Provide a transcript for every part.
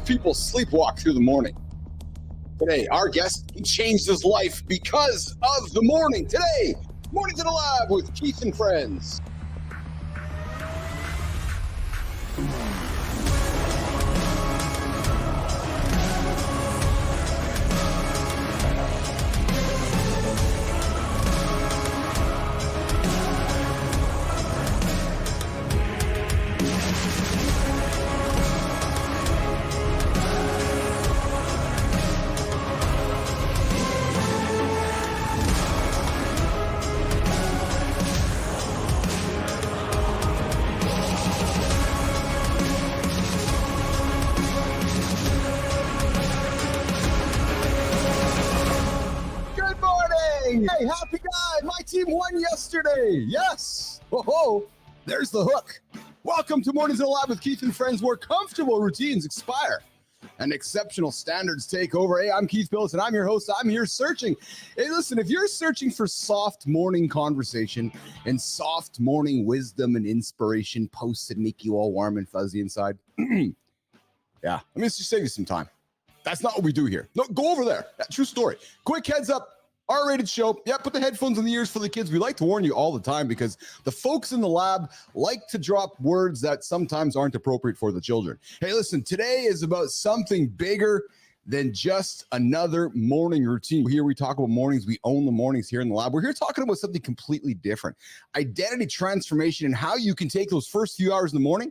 Most people sleepwalk through the morning. Today, our guest, he changed his life because of the morning. Today, Morning to the Lab with Keith and Friends. Hey, happy guy! My team won yesterday! Yes! Whoa, there's the hook. Welcome to Mornings in the Lab with Keith and Friends, where comfortable routines expire and exceptional standards take over. Hey, I'm Keith Billis, and I'm your host. I'm here searching. Hey, listen, if you're searching for soft morning conversation and soft morning wisdom and inspiration, posts that make you all warm and fuzzy inside, yeah, let me just save you some time. That's not what we do here. No, go over there. True story. Quick heads up. R-rated show. Yeah, put the headphones in the ears for the kids. We like to warn you all the time because the folks in the lab like to drop words that sometimes aren't appropriate for the children. Hey, listen, today is about something bigger than just another morning routine. Here we talk about mornings. We own the mornings here in the lab. We're here talking about something completely different. Identity transformation and how you can take those first few hours in the morning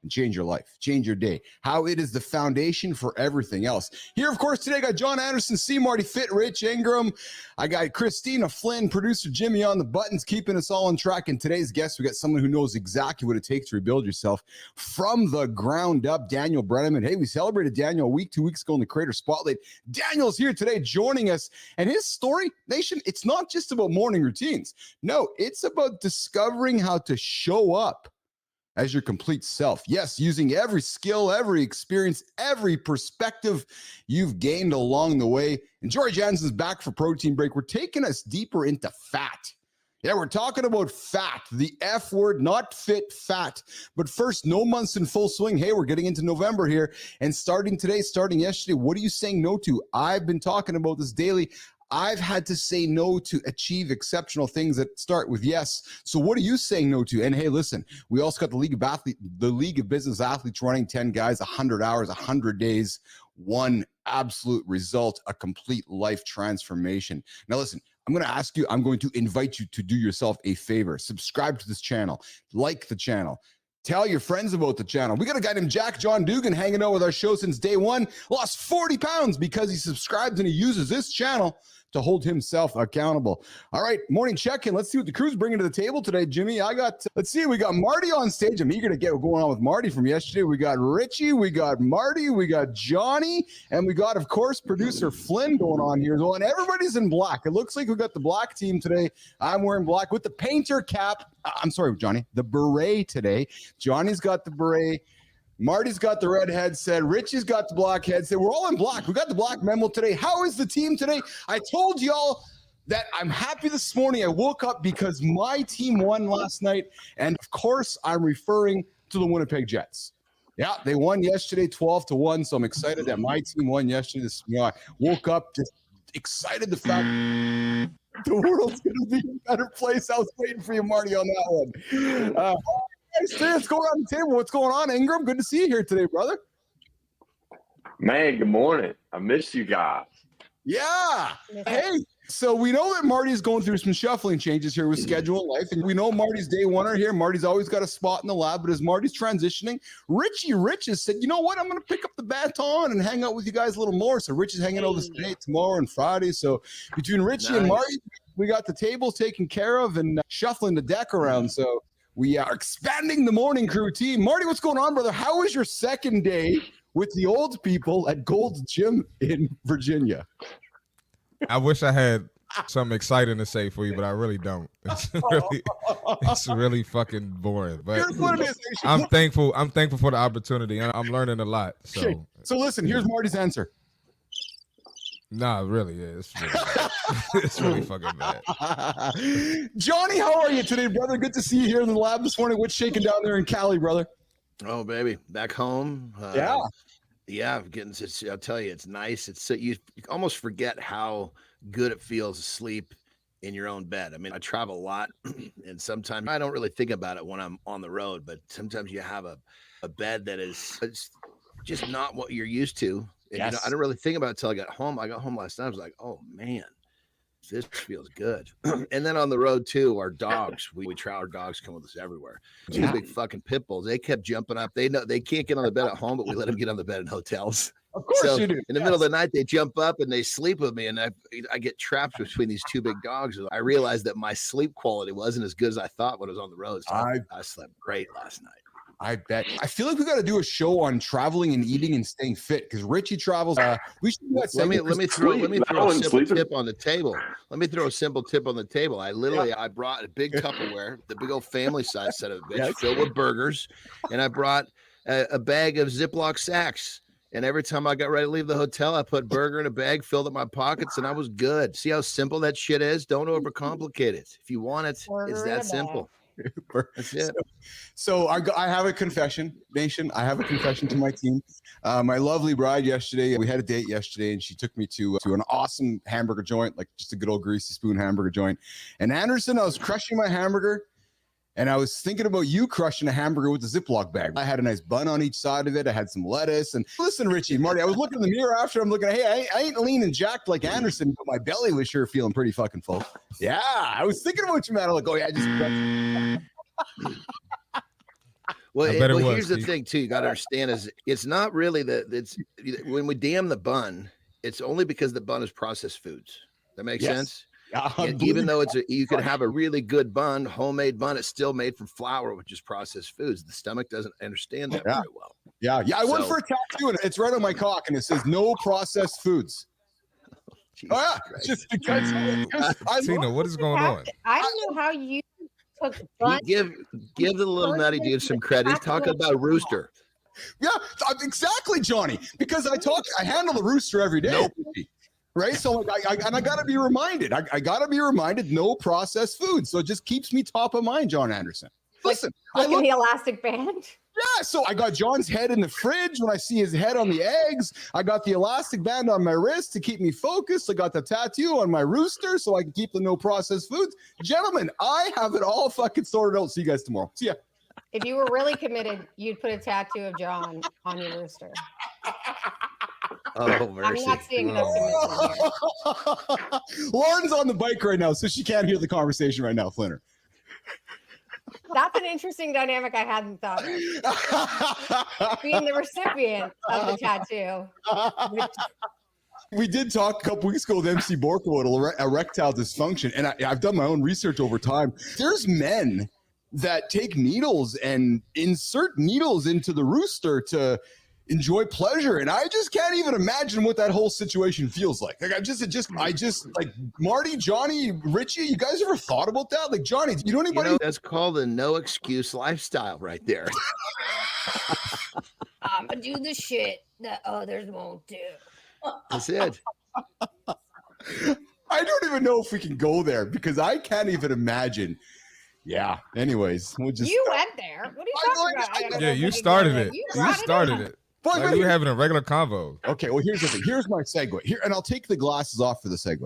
and change your life, change your day, how it is the foundation for everything else. Here, of course, today I got John Anderson, C. Marty Fit, Rich Ingram. I got Christina Flynn, producer Jimmy on the buttons, keeping us all on track. And today's guest, we got someone who knows exactly what it takes to rebuild yourself from the ground up, Daniel Brennan. Hey, we celebrated Daniel a week, 2 weeks ago in the Creator Spotlight. Daniel's here today joining us. And his story, Nation, it's not just about morning routines. No, it's about discovering how to show up as your complete self. Yes, using every skill, every experience, every perspective you've gained along the way. And Jory Jansen's back for Protein Break. We're taking us deeper into fat. Yeah, we're talking about fat, the F word, not fit, fat. But first, no months in full swing. Hey, we're getting into November here. And starting today, starting yesterday, what are you saying no to? I've been talking about this daily. I've had to say no to achieve exceptional things that start with yes. So what are you saying no to? And hey, listen, we also got the League of Business Athletes running 10 guys, 100 hours, 100 days, one absolute result, a complete life transformation. Now listen, I'm going to invite you to do yourself a favor. Subscribe to this channel, like the channel. Tell your friends about the channel. We got a guy named Jack John Dugan hanging out with our show since day one. Lost 40 pounds because he subscribes and he uses this channel to hold himself accountable. All right, morning check-in. Let's see what the crew's bringing to the table today, Jimmy. Let's see, we got Marty on stage. I'm eager to get going on with Marty from yesterday. We got Richie, we got Marty, we got Johnny, and we got, of course, producer Flynn going on here as well. And everybody's in black. It looks like we got the black team today. I'm wearing black with the painter cap. I'm sorry, Johnny, the beret today. Johnny's got the beret. Marty's got the red headset. Richie's got the black headset. We're all in black. We got the black memo today. How is the team today? I told y'all that I'm happy this morning. I woke up because my team won last night. And of course, I'm referring to the Winnipeg Jets. Yeah, they won yesterday 12-1. So I'm excited that my team won yesterday. I woke up just excited the fact the world's going to be a better place. I was waiting for you, Marty, on that one. What's going on the table? What's going on, Ingram? Good to see you here today, brother. Man, good morning. I missed you guys. Yeah. Hey, so we know that Marty's going through some shuffling changes here with schedule and life, and we know Marty's day one here. Marty's always got a spot in the lab, but as Marty's transitioning, Rich has said, you know what? I'm going to pick up the baton and hang out with you guys a little more. So Rich is hanging out with us today, tomorrow, and Friday. So between Richie and Marty, we got the tables taken care of and shuffling the deck around. So we are expanding the morning crew team. Marty, what's going on, brother? How was your second day with the old people at Gold's Gym in Virginia? I wish I had something exciting to say for you, but I really don't. It's really fucking boring. But I'm thankful. I'm thankful for the opportunity. I'm learning a lot. So listen, here's Marty's answer. Nah, really, yeah. It's really fucking bad. Johnny, how are you today, brother? Good to see you here in the lab this morning. What's shaking down there in Cali, brother? Oh, baby. Back home. Yeah. Yeah, I'll tell you, it's nice. It's so you almost forget how good it feels to sleep in your own bed. I mean, I travel a lot, and sometimes I don't really think about it when I'm on the road, but sometimes you have a bed that is it's just not what you're used to. And I Yes. don't really think about it until I got home. I got home last night. I was like, oh man, this feels good. And then on the road too, our dogs, we try our dogs come with us everywhere. Two big fucking pit bulls. They kept jumping up. They know they can't get on the bed at home, but we let them get on the bed in hotels. Of course you do. In the middle of the night, they jump up and they sleep with me, and I get trapped between these two big dogs. I realized that my sleep quality wasn't as good as I thought when I was on the road. So I slept great last night. I bet. I feel like we got to do a show on traveling and eating and staying fit because Richie travels. We should do that. Let me throw a simple tip on the table. Let me throw a simple tip on the table. I brought a big Tupperware, the big old family size set of bitch filled with burgers, and I brought a bag of Ziploc sacks. And every time I got ready to leave the hotel, I put burger in a bag, filled up my pockets, and I was good. See how simple that shit is? Don't overcomplicate it. If you want it, it's that simple. That's it. So I have a confession, Nation. I have a confession to my team. My lovely bride yesterday, we had a date yesterday, and she took me to an awesome hamburger joint, like just a good old greasy spoon hamburger joint. And Anderson, I was crushing my hamburger, and I was thinking about you crushing a hamburger with a Ziploc bag. I had a nice bun on each side of it. I had some lettuce. And listen, Richie and Marty, I was looking in the mirror after. I'm looking, hey, I ain't lean and jacked like Anderson, but my belly was sure feeling pretty fucking full. Yeah, I was thinking about you, man. I'm like, oh, yeah, Well, here's the thing, too. You got to understand is it's not really when we damn the bun, it's only because the bun is processed foods. That makes sense? Even though you could have a really good bun, homemade bun, it's still made from flour, which is processed foods. The stomach doesn't understand that very well. Yeah. I went for a tattoo, and it's right on my cock, and it says no processed foods. Just because Tina, what is going on? I don't know how you took bun. Give the little nutty dude some credit. He's talking about rooster. Yeah, exactly, Johnny. Because I handle the rooster every day. Nope. Right. So I got to be reminded. I got to be reminded no processed food. So it just keeps me top of mind, John Anderson. Listen, look at the elastic band. Yeah. So I got John's head in the fridge when I see his head on the eggs. I got the elastic band on my wrist to keep me focused. I got the tattoo on my rooster so I can keep the no processed foods. Gentlemen, I have it all fucking sorted out. See you guys tomorrow. See ya. If you were really committed, you'd put a tattoo of John on your rooster. Oh, mercy. I'm not seeing enough commitment here. Lauren's on the bike right now, so she can't hear the conversation right now, Flinner. That's an interesting dynamic I hadn't thought of. Being the recipient of the tattoo. We did talk a couple weeks ago with MC Bork about erectile dysfunction, and I've done my own research over time. There's men that take needles and insert needles into the rooster to enjoy pleasure, and I just can't even imagine what that whole situation feels like. Like I just like Marty, Johnny, Richie. You guys ever thought about that? Like Johnny, you know anybody? That's called a no excuse lifestyle, right there. I'm gonna do the shit that others won't do. That's it. I don't even know if we can go there because I can't even imagine. Yeah. Anyways, we'll just. You went there. What are you talking about? Yeah, you started it. You started it. Like we were having a regular convo. Okay, well, here's the thing. Here's my segue. Here, and I'll take the glasses off for the segue.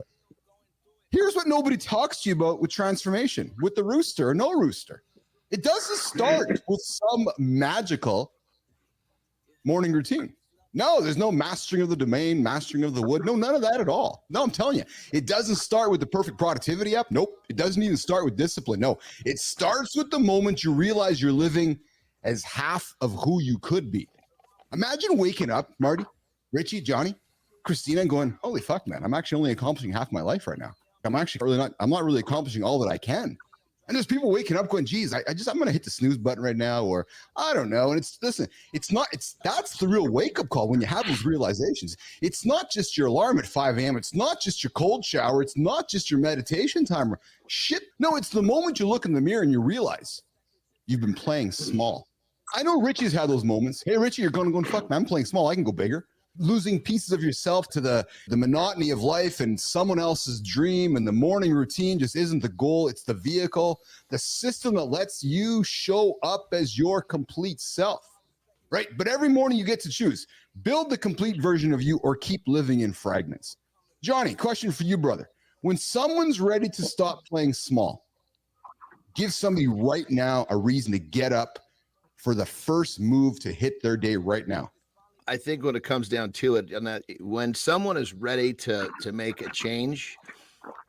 Here's what nobody talks to you about with transformation, with the rooster or no rooster. It doesn't start with some magical morning routine. No, there's no mastering of the domain, mastering of the wood. No, none of that at all. No, I'm telling you, it doesn't start with the perfect productivity app. Nope. It doesn't even start with discipline. No, it starts with the moment you realize you're living as half of who you could be. Imagine waking up, Marty, Richie, Johnny, Christina, and going, holy fuck, man, I'm actually only accomplishing half my life right now. I'm not really accomplishing all that I can. And there's people waking up going, geez, I'm going to hit the snooze button right now, or I don't know. And that's the real wake up call when you have those realizations. It's not just your alarm at 5 a.m. It's not just your cold shower. It's not just your meditation timer. Shit. No, it's the moment you look in the mirror and you realize you've been playing small. I know Richie's had those moments. Hey, Richie, you're going, fuck, man, I'm playing small. I can go bigger. Losing pieces of yourself to the monotony of life and someone else's dream, and the morning routine just isn't the goal. It's the vehicle, the system that lets you show up as your complete self. right? But every morning you get to choose. Build the complete version of you or keep living in fragments. Jonny, question for you, brother. When someone's ready to stop playing small, give somebody right now a reason to get up for the first move to hit their day right now. I think when it comes down to it, and that when someone is ready to make a change,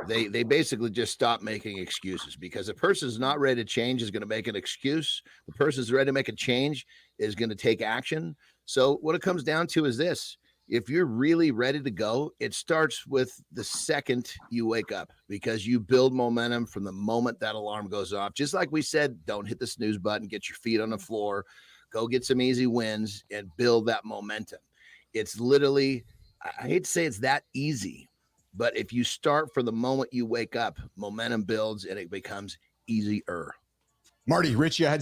they basically just stop making excuses, because a person is not ready to change is going to make an excuse. The person is ready to make a change is going to take action. So what it comes down to is this: if you're really ready to go, it starts with the second you wake up, because you build momentum from the moment that alarm goes off. Just like we said, don't hit the snooze button, get your feet on the floor, go get some easy wins and build that momentum. It's literally, I hate to say it's that easy, but if you start from the moment you wake up, momentum builds and it becomes easier. Marty, Richie, I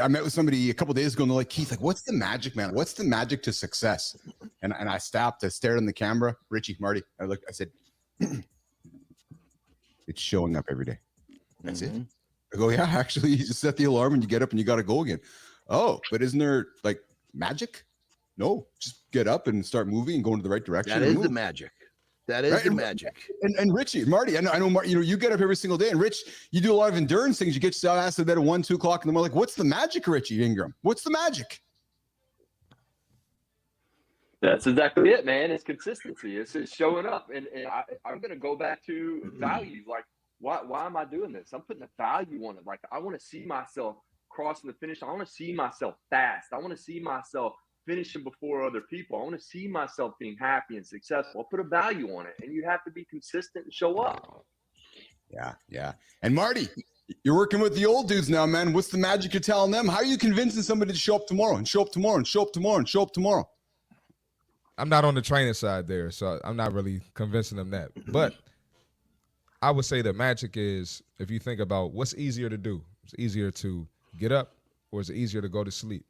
met with somebody a couple of days ago and they're like, Keith, like, what's the magic, man? What's the magic to success? And I stopped, I stared in the camera. Richie, Marty, I said, it's showing up every day. That's it. I go, yeah, actually, you just set the alarm and you get up and you got to go again. Oh, but isn't there like magic? No, just get up and start moving and go in the right direction. That is the magic. That is the magic. And Richie, Marty, I know, Marty, you get up every single day, and Rich, you do a lot of endurance things. You get yourself asked to bed at 1, 2 o'clock in the morning. Like, what's the magic, Richie Ingram? What's the magic? That's exactly it, man. It's consistency. It's showing up. And I'm going to go back to value. Like, why am I doing this? I'm putting a value on it. Like, I want to see myself crossing the finish. I want to see myself fast. I want to see myself finishing before other people. I want to see myself being happy and successful. I'll put a value on it, and you have to be consistent and show up. Yeah. And Marty, you're working with the old dudes now, man. What's the magic you're telling them? How are you convincing somebody to show up tomorrow and show up tomorrow and show up tomorrow and show up tomorrow? I'm not on the training side there, so I'm not really convincing them that. But I would say the magic is, if you think about what's easier to do, it's easier to get up or is it easier to go to sleep?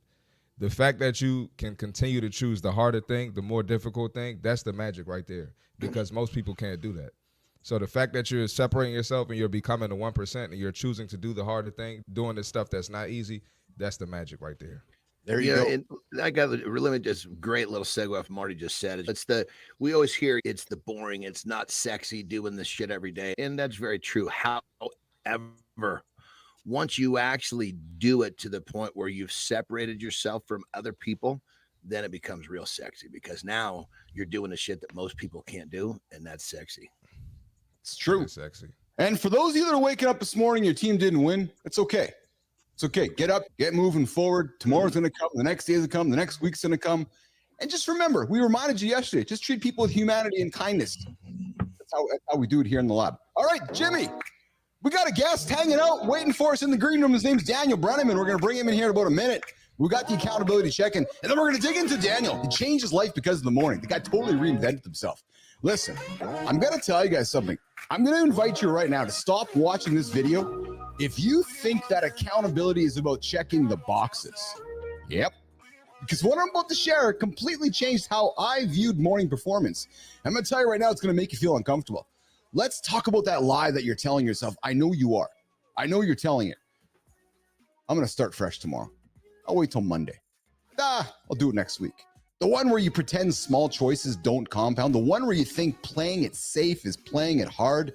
The fact that you can continue to choose the harder thing, the more difficult thing, that's the magic right there, because most people can't do that. So the fact that you're separating yourself and you're becoming the 1% and you're choosing to do the harder thing, doing the stuff that's not easy, that's the magic right there. There you go. And I got really just great little segue off Marty just said. We always hear it's the boring, it's not sexy doing this shit every day. And that's very true. However, once you actually do it to the point where you've separated yourself from other people, then it becomes real sexy, because now you're doing the shit that most people can't do, and that's sexy. It's true. That's sexy. And for those of you that are waking up this morning, your team didn't win, it's okay. It's okay. Get up, get moving forward. Tomorrow's going to come. The next day is going to come. The next week's going to come. And just remember, we reminded you yesterday, just treat people with humanity and kindness. That's how we do it here in the lab. All right, Jimmy. We got a guest hanging out, waiting for us in the green room. His name's Daniel Brennan. We're going to bring him in here in about a minute. We got the accountability check-in, and then we're going to dig into Daniel. He changed his life because of the morning. The guy totally reinvented himself. Listen, I'm going to tell you guys something. I'm going to invite you right now to stop watching this video if you think that accountability is about checking the boxes. Yep. Because what I'm about to share completely changed how I viewed morning performance. I'm going to tell you right now, it's going to make you feel uncomfortable. Let's talk about that lie that you're telling yourself. I know you are. I know you're telling it. I'm going to start fresh tomorrow. I'll wait till Monday. I'll do it next week. The one where you pretend small choices don't compound. The one where you think playing it safe is playing it hard.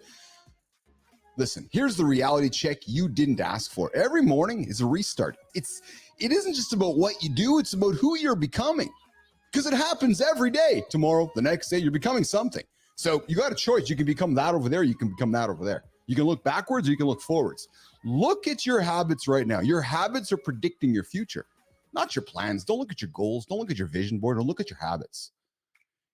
Listen, here's the reality check you didn't ask for. Every morning is a restart. It isn't just about what you do. It's about who you're becoming, because it happens every day. Tomorrow, the next day, you're becoming something. So you got a choice. You can become that over there. You can become that over there. You can look backwards or you can look forwards. Look at your habits right now. Your habits are predicting your future, not your plans. Don't look at your goals. Don't look at your vision board. Don't look at your habits.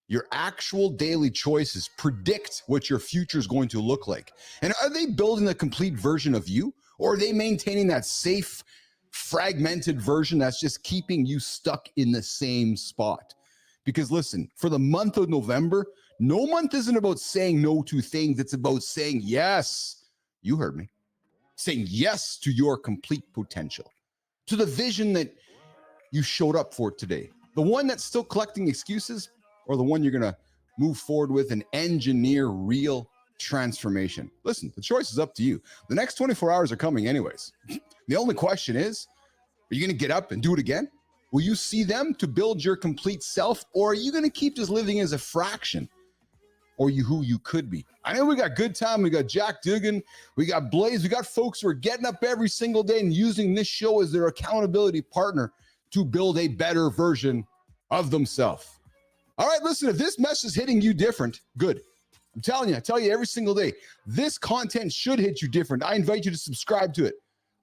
Your actual daily choices predict what your future is going to look like. And are they building a complete version of you, or are they maintaining that safe, fragmented version that's just keeping you stuck in the same spot? Because listen, for the month of November, no month isn't about saying no to things. It's about saying yes. You heard me. Saying yes to your complete potential, to the vision that you showed up for today. The one that's still collecting excuses, or the one you're going to move forward with and engineer real transformation. Listen, the choice is up to you. The next 24 hours are coming anyways. The only question is, are you going to get up and do it again? Will you see them to build your complete self, or are you going to keep just living as a fraction or who you could be? I know we got Good Time. We got Jack Dugan. We got Blaze. We got folks who are getting up every single day and using this show as their accountability partner to build a better version of themselves. All right, listen, if this message is hitting you different, good. I'm telling you, I tell you every single day, this content should hit you different. I invite you to subscribe to it,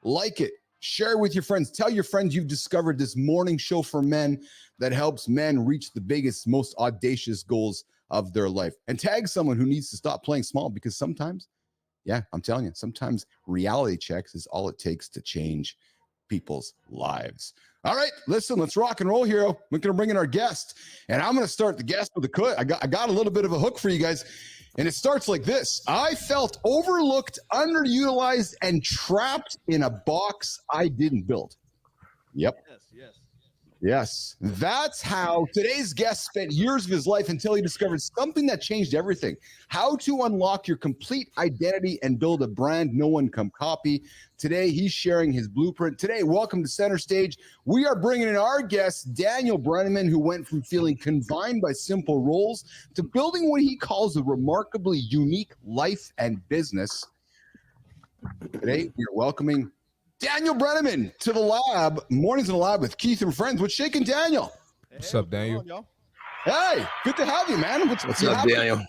like it, share it with your friends. Tell your friends you've discovered this morning show for men that helps men reach the biggest, most audacious goals of their life. And tag someone who needs to stop playing small, because sometimes, yeah, I'm telling you, sometimes reality checks is all it takes to change people's lives. All right, listen, let's rock and roll here. We're going to bring in our guest, and I'm going to start the guest with a hook. I got a little bit of a hook for you guys, and it starts like this. I felt overlooked, underutilized, and trapped in a box I didn't build. Yep. Yes. That's how today's guest spent years of his life until he discovered something that changed everything. How to unlock your complete identity and build a brand no one can copy. Today, he's sharing his blueprint. Today, welcome to Center Stage. We are bringing in our guest, Daniel Brennan, who went from feeling confined by simple roles to building what he calls a remarkably unique life and business. Today, we are welcoming Daniel Brenneman to the lab. Mornings in the lab with Keith and friends. What's shaking, Daniel? What's up, Daniel? Hey, good to have you, man. What's up, Daniel?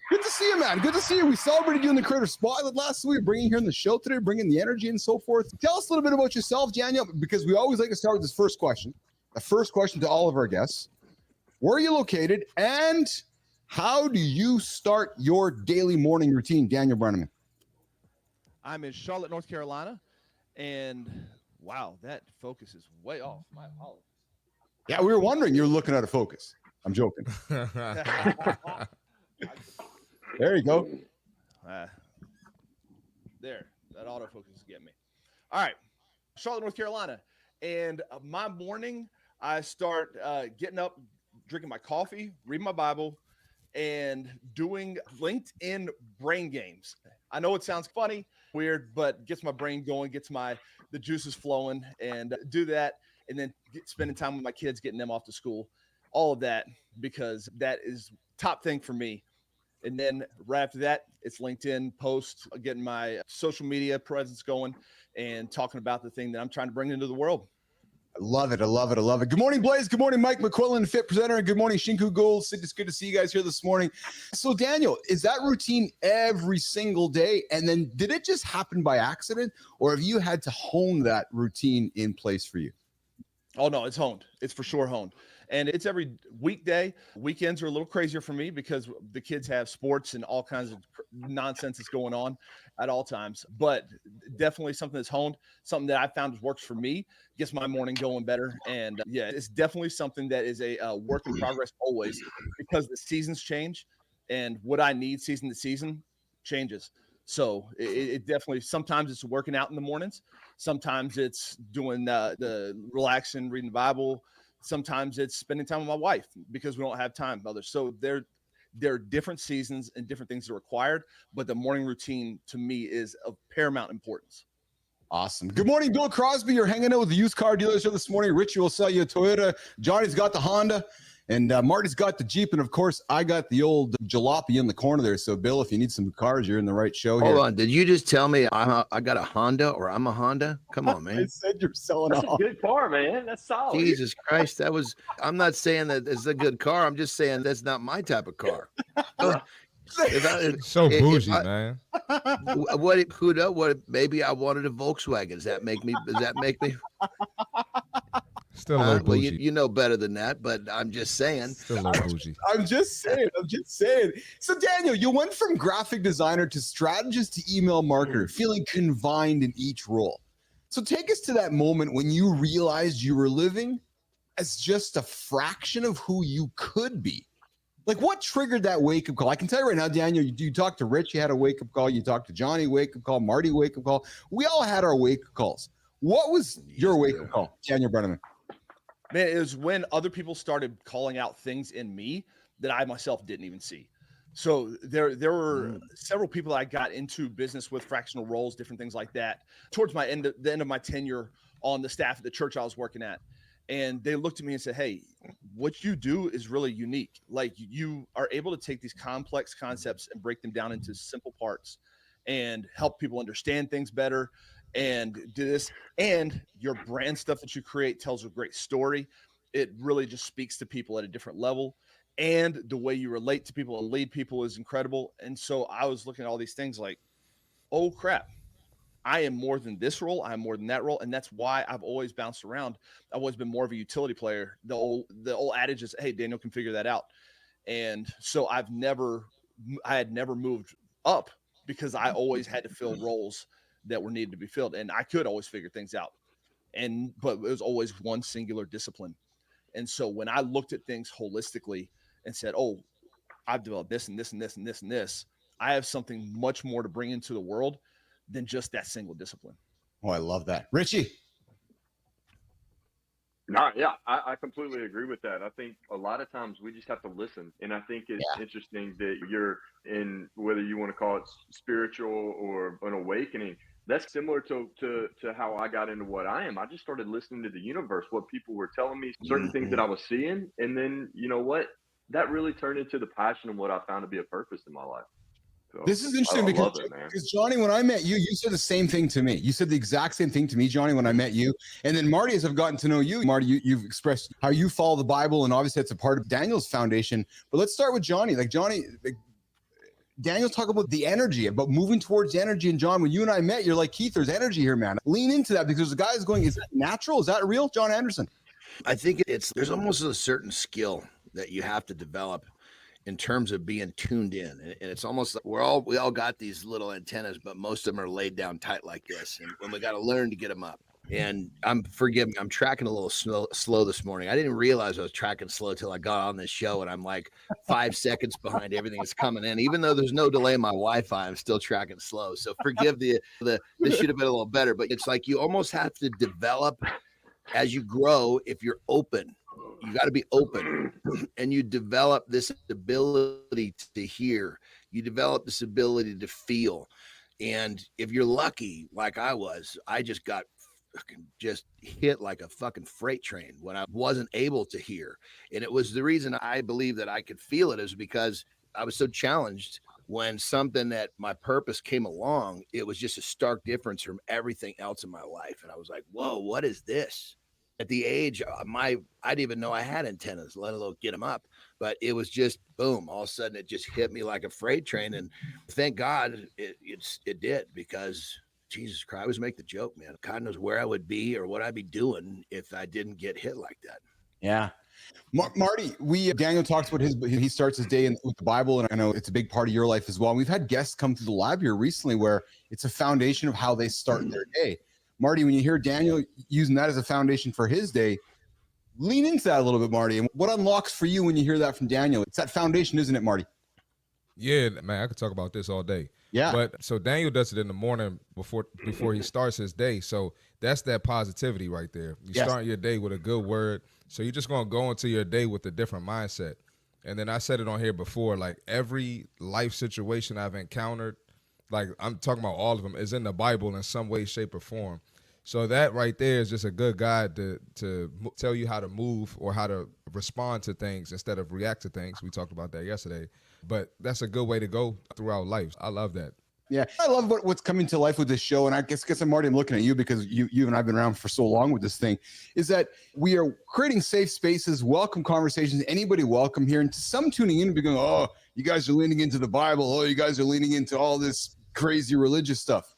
Good to see you, man. Good to see you. We celebrated you in the Creator Spotlight last week, bringing you here in the show today, bringing the energy and so forth. Tell us a little bit about yourself, Daniel, because we always like to start with this first question. The first question to all of our guests. Where are you located, and how do you start your daily morning routine, Daniel Brenneman? I'm in Charlotte, North Carolina. And wow, that focus is way off. My apologies. Yeah, we were wondering you're looking out of focus. I'm joking. There you go. There, that autofocus is getting me. All right, Charlotte, North Carolina. And my morning, I start getting up, drinking my coffee, reading my Bible, and doing LinkedIn brain games. I know it sounds funny, weird, but gets my brain going, gets the juices flowing, and do that. And then spending time with my kids, getting them off to school, all of that, because that is top thing for me. And then right after that, it's LinkedIn posts, getting my social media presence going and talking about the thing that I'm trying to bring into the world. I love it. I love it. I love it. Good morning, Blaze. Good morning, Mike McQuillan, Fit Presenter. And good morning, Shinku Gold. It's good to see you guys here this morning. So, Daniel, is that routine every single day? And then did it just happen by accident, or have you had to hone that routine in place for you? Oh, no, it's honed. It's for sure honed. And it's every weekday. Weekends are a little crazier for me because the kids have sports and all kinds of nonsense that's going on at all times. But definitely something that's honed, something that I found works for me, gets my morning going better. And yeah, it's definitely something that is a work in progress always, because the seasons change and what I need season to season changes. So it definitely, sometimes it's working out in the mornings. Sometimes it's doing the relaxing, reading the Bible. Sometimes it's spending time with my wife because we don't have time with others. So there are different seasons and different things that are required, but the morning routine to me is of paramount importance. Awesome. Good morning, Bill Crosby. You're hanging out with the used car dealers here this morning. Richie will sell you a Toyota. Johnny's got the Honda. And Marty's got the Jeep. And, of course, I got the old jalopy in the corner there. So, Bill, if you need some cars, you're in the right show here. Hold on. Did you just tell me I got a Honda or I'm a Honda? Come on, man. I said you're selling That's a good car, man. That's solid. Jesus Christ. I'm not saying that it's a good car. I'm just saying that's not my type of car. So bougie, man. What? Maybe I wanted a Volkswagen. Does that make me? Still a little bougie. Well, you know better than that, but I'm just saying. Still a little bougie. I'm just saying. So, Daniel, you went from graphic designer to strategist to email marketer, feeling confined in each role. So take us to that moment when you realized you were living as just a fraction of who you could be. Like, what triggered that wake-up call? I can tell you right now, Daniel, you talked to Rich, you had a wake-up call. You talked to Johnny, wake-up call. Marty, wake-up call. We all had our wake-up calls. What was your wake-up call, Daniel Brenneman? Man, it was when other people started calling out things in me that I myself didn't even see. So there were several people I got into business with, fractional roles, different things like that, towards the end of my tenure on the staff at the church I was working at. And they looked at me and said, hey, what you do is really unique. Like, you are able to take these complex concepts and break them down into simple parts and help people understand things better and do this. And your brand stuff that you create tells a great story. It really just speaks to people at a different level. And the way you relate to people and lead people is incredible. And so I was looking at all these things like, oh crap, I am more than this role. I'm more than that role. And that's why I've always bounced around. I've always been more of a utility player. The old adage is, hey, Daniel can figure that out. And so I had never moved up because I always had to fill roles that were needed to be filled. And I could always figure things out. But it was always one singular discipline. And so when I looked at things holistically and said, oh, I've developed this and this and this and this and this, I have something much more to bring into the world than just that single discipline. Oh, I love that. Richie. No, yeah, I completely agree with that. I think a lot of times we just have to listen. And I think it's interesting that you're in, whether you want to call it spiritual or an awakening, that's similar to how I got into what I am. I just started listening to the universe, what people were telling me, certain things that I was seeing. And then, you know what? That really turned into the passion of what I found to be a purpose in my life. So this is interesting because Johnny, when I met you, you said the same thing to me. You said the exact same thing to me, Johnny, when I met you. And then Marty, as I've gotten to know you, Marty, you've expressed how you follow the Bible, and obviously it's a part of Daniel's foundation. But let's start with Johnny. Like Johnny, Daniel's talking about the energy, about moving towards energy. And John, when you and I met, you're like, Keith, there's energy here, man. Lean into that, because the guy is going, is that natural? Is that real? John Anderson. I think there's almost a certain skill that you have to develop in terms of being tuned in. And it's almost like we all got these little antennas, but most of them are laid down tight like this. And when we got to learn to get them up. And forgive me, I'm tracking a little slow this morning. I didn't realize I was tracking slow till I got on this show, and I'm like 5 seconds behind everything that's coming in. Even though there's no delay in my Wi-Fi, I'm still tracking slow. So forgive this should have been a little better, but it's like you almost have to develop as you grow. If you're open, you got to be open, and you develop this ability to hear. You develop this ability to feel. And if you're lucky, like I was, I just got hit like a fucking freight train when I wasn't able to hear. And it was the reason I believe that I could feel it is because I was so challenged when something that my purpose came along. It was just a stark difference from everything else in my life. And I was like, whoa, what is this? At the age I didn't even know I had antennas, let alone get them up. But it was just boom, all of a sudden it just hit me like a freight train. And thank God it did, because Jesus Christ, I always make the joke, man. God knows where I would be or what I'd be doing if I didn't get hit like that. Yeah. Marty, Daniel talks about he starts his day with the Bible, and I know it's a big part of your life as well. And we've had guests come through the lab here recently where it's a foundation of how they start their day. Marty, when you hear Daniel using that as a foundation for his day, lean into that a little bit, Marty. And what unlocks for you when you hear that from Daniel? It's that foundation, isn't it, Marty? Yeah, man, I could talk about this all day. Yeah. But so Daniel does it in the morning before he starts his day. So that's that positivity right there. You start your day with a good word. So you're just going to go into your day with a different mindset. And then I said it on here before, like every life situation I've encountered, like I'm talking about all of them, is in the Bible in some way, shape, or form. So that right there is just a good guide to tell you how to move or how to respond to things instead of react to things. We talked about that yesterday. But that's a good way to go throughout life. I love that. Yeah, I love what's coming to life with this show. And I guess I'm Marty, I'm looking at you because you and I've been around for so long with this thing, is that we are creating safe spaces, welcome conversations, anybody welcome here. And some tuning in and be going, oh, you guys are leaning into the Bible. Oh, you guys are leaning into all this crazy religious stuff.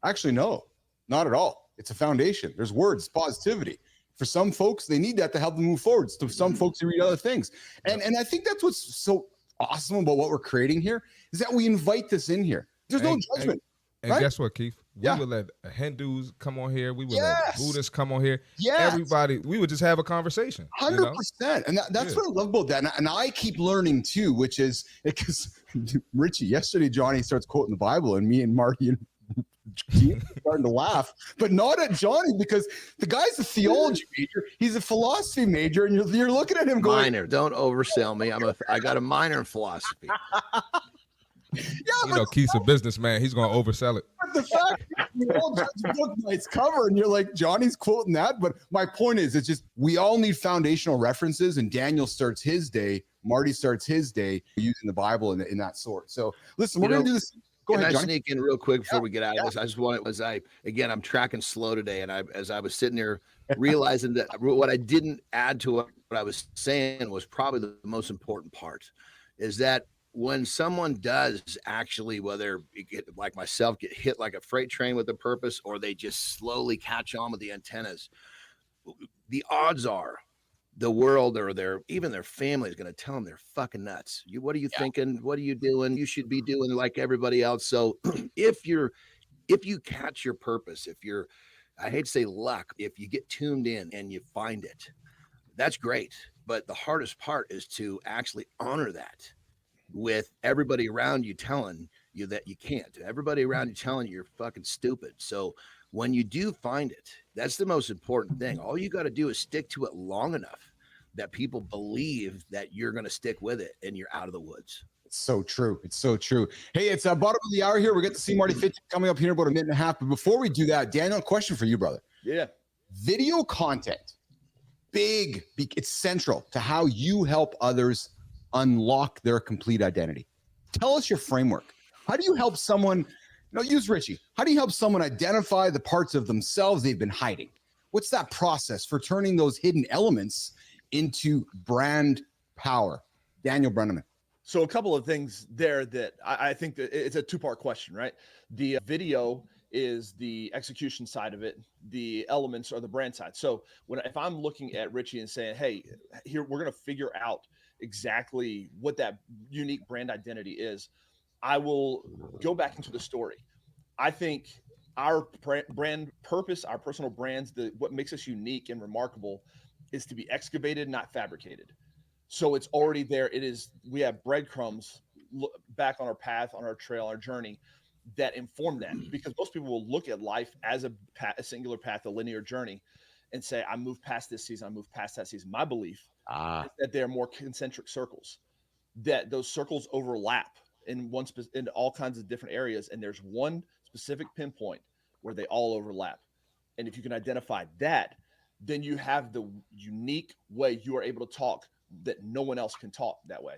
Actually, no, not at all. It's a foundation. There's words, positivity. For some folks, they need that to help them move forward. To some folks, they read other things. And I think that's what's so awesome about what we're creating here, is that we invite this in here. There's no judgment. And right? Guess what, Keith? We would let Hindus come on here. We would let Buddhists come on here. Everybody, we would just have a conversation. 100%. And that's what I love about that. And I keep learning too, which is because Richie, yesterday, Johnny starts quoting the Bible, and me and Marty and starting to laugh, but not at Johnny, because the guy's a theology major. He's a philosophy major, and you're looking at him going, minor. Don't oversell me. I got a minor in philosophy. You know, Keith's a businessman. He's going to oversell it. But the fact we all judge book by its cover, and you're like, Johnny's quoting that. But my point is, it's just we all need foundational references, and Daniel starts his day, Marty starts his day using the Bible in that sort. So listen, we're going to do this. Go ahead, Can I Johnny. sneak in real quick before we get out of this? I just want to, I'm tracking slow today, and as I was sitting there realizing that what I didn't add to what I was saying was probably the most important part, is that when someone does actually, whether you get like myself, get hit like a freight train with a purpose, or they just slowly catch on with the antennas, the odds are the world or even their family is going to tell them they're fucking nuts. What are you thinking? What are you doing? You should be doing like everybody else. So if you catch your purpose, I hate to say luck, if you get tuned in and you find it, that's great. But the hardest part is to actually honor that with everybody around you telling you that you can't. Everybody around you telling you you're fucking stupid. So when you do find it, that's the most important thing. All you got to do is stick to it long enough that people believe that you're going to stick with it and you're out of the woods. It's so true. It's so true. Hey, it's bottom of the hour here. We get to see Marty Fitch coming up here in about a minute and a half. But before we do that, Daniel, question for you, brother. Yeah. Video content, it's central to how you help others unlock their complete identity. Tell us your framework. How do you help someone, use Richie. How do you help someone identify the parts of themselves they've been hiding? What's that process for turning those hidden elements into brand power? Daniel Brenneman. So a couple of things there that I think that it's a two-part question, right? The video is the execution side of it. The elements are the brand side. So if I'm looking at Richie and saying, hey, here, we're going to figure out exactly what that unique brand identity is, I will go back into the story. I think our brand purpose, our personal brands, what makes us unique and remarkable is to be excavated, not fabricated. So it's already there. We have breadcrumbs back on our path, on our trail, our journey that inform that, because most people will look at life as a singular path, a linear journey, and say, I moved past this season, I moved past that season. My belief is that they're more concentric circles, that those circles overlap in all kinds of different areas. And there's one specific pinpoint where they all overlap. And if you can identify that, then you have the unique way you are able to talk that no one else can talk that way.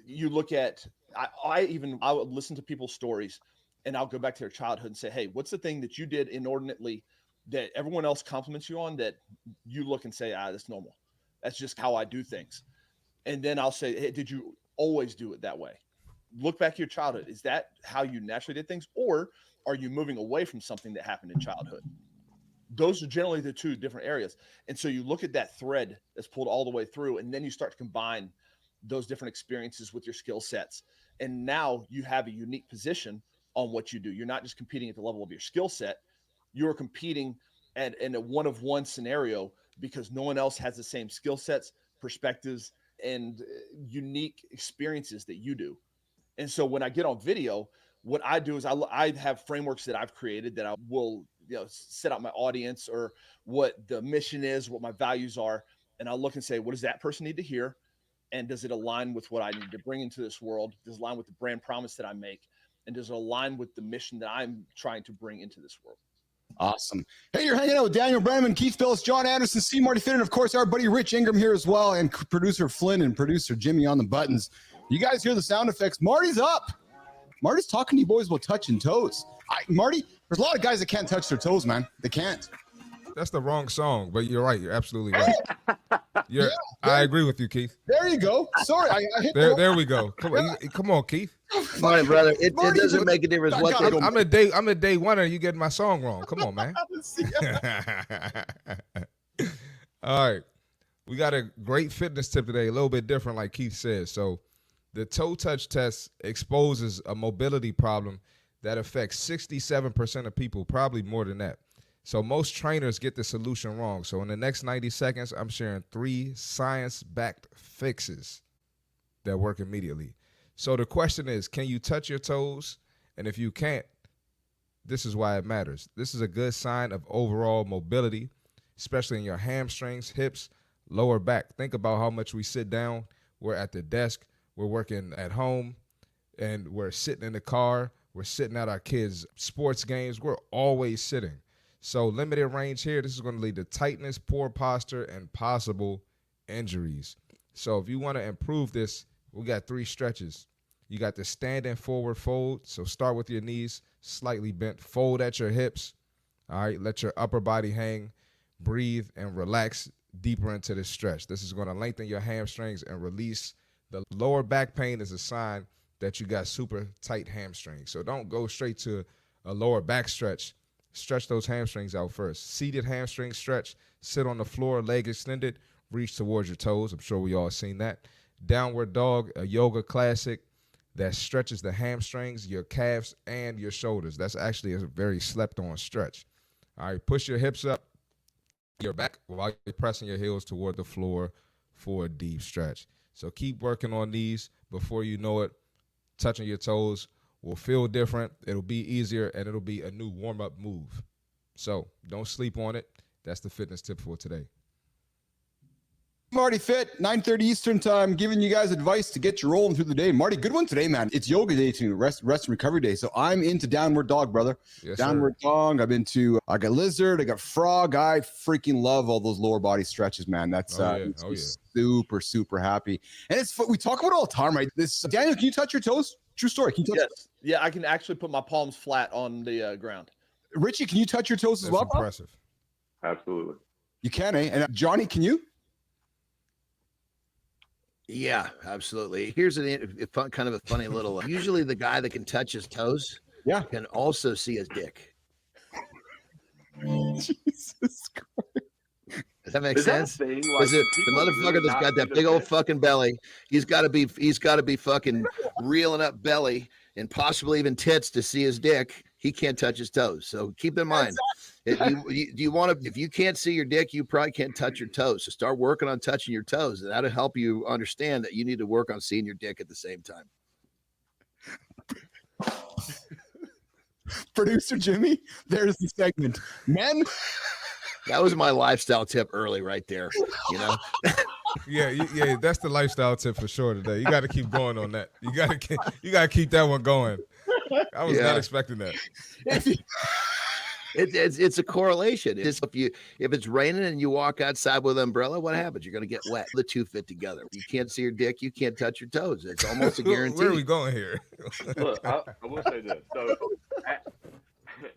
You look at, I would listen to people's stories, and I'll go back to their childhood and say, hey, what's the thing that you did inordinately that everyone else compliments you on that you look and say, that's normal. That's just how I do things. And then I'll say, hey, did you always do it that way? Look back to your childhood. Is that how you naturally did things? Or are you moving away from something that happened in childhood? Those are generally the two different areas. And so you look at that thread that's pulled all the way through, and then you start to combine those different experiences with your skill sets. And now you have a unique position on what you do. You're not just competing at the level of your skill set. You're competing in a one-of-one scenario because no one else has the same skill sets, perspectives, and unique experiences that you do. And so when I get on video, what I do is I have frameworks that I've created that I will set out my audience or what the mission is, what my values are. And I'll look and say, what does that person need to hear? And does it align with what I need to bring into this world? Does it align with the brand promise that I make? And does it align with the mission that I'm trying to bring into this world? Awesome. Hey, you're hanging out with Daniel Brennan, Keith Phillips, John Anderson, C. Marty Finn, and of course, our buddy Rich Ingram here as well, and producer Flynn and producer Jimmy on the buttons. You guys hear the sound effects. Marty's up. Marty's talking to you boys about touching toes. Marty, there's a lot of guys that can't touch their toes, man. They can't. That's the wrong song, but you're right. You're absolutely right. I agree with you, Keith. There you go. Sorry, I hit there we go. Come on, Keith. Fine, brother. It doesn't make a difference what they I'm a day one, and you getting my song wrong. Come on, man. All right. We got a great fitness tip today, a little bit different, like Keith said. So the toe touch test exposes a mobility problem that affects 67% of people, probably more than that. So most trainers get the solution wrong. So in the next 90 seconds, I'm sharing 3 science-backed fixes that work immediately. So the question is, can you touch your toes? And if you can't, this is why it matters. This is a good sign of overall mobility, especially in your hamstrings, hips, lower back. Think about how much we sit down. We're at the desk. We're working at home. and we're sitting in the car, we're sitting at our kids' sports games, we're always sitting. So limited range here, this is going to lead to tightness, poor posture, and possible injuries. So if you want to improve this, we got 3 stretches. You got the standing forward fold. So start with your knees slightly bent, fold at your hips. All right, let your upper body hang, breathe, and relax deeper into this stretch. This is going to lengthen your hamstrings and release. The lower back pain is a sign that you got super tight hamstrings. So don't go straight to a lower back stretch. Stretch those hamstrings out first. Seated hamstring stretch. Sit on the floor, leg extended. Reach towards your toes. I'm sure we all seen that. Downward dog, a yoga classic that stretches the hamstrings, your calves, and your shoulders. That's actually a very slept-on stretch. All right, push your hips up, your back, while you're pressing your heels toward the floor for a deep stretch. So keep working on these. Before you know it, touching your toes will feel different. It'll be easier, and it'll be a new warm-up move. So don't sleep on it. That's the fitness tip for today. Marty Fit, 9:30 Eastern time, giving you guys advice to get you rolling through the day. Marty, good one today, man. It's yoga day too, rest and recovery day. So I'm into downward dog, brother. Yes, downward dog. I got lizard, I got frog. I freaking love all those lower body stretches, man. That's super, super happy. And it's we talk about it all the time, right? Daniel, can you touch your toes? True story. Can you touch? Yes. Yeah, I can actually put my palms flat on the ground. Richie, can you touch your toes as well? Impressive. Absolutely. You can, eh? And Johnny, can you? Yeah, absolutely. Here's kind of a funny little. Usually, the guy that can touch his toes, can also see his dick. Jesus Christ. Does that make sense? Like, the motherfucker that's got that big old fucking belly, he's got to be fucking reeling up belly and possibly even tits to see his dick. He can't touch his toes. So keep in mind, if you can't see your dick, you probably can't touch your toes. So start working on touching your toes, and that'll help you understand that you need to work on seeing your dick at the same time. Producer Jimmy, there's the segment. Men. That was my lifestyle tip early right there, you know? Yeah, that's the lifestyle tip for sure today. You got to keep going on that. You got to keep that one going. I was not expecting that. It's a correlation. It's if it's raining and you walk outside with an umbrella, what happens? You're going to get wet. The two fit together. You can't see your dick. You can't touch your toes. It's almost a guarantee. Where are we going here? Look, I will say this. So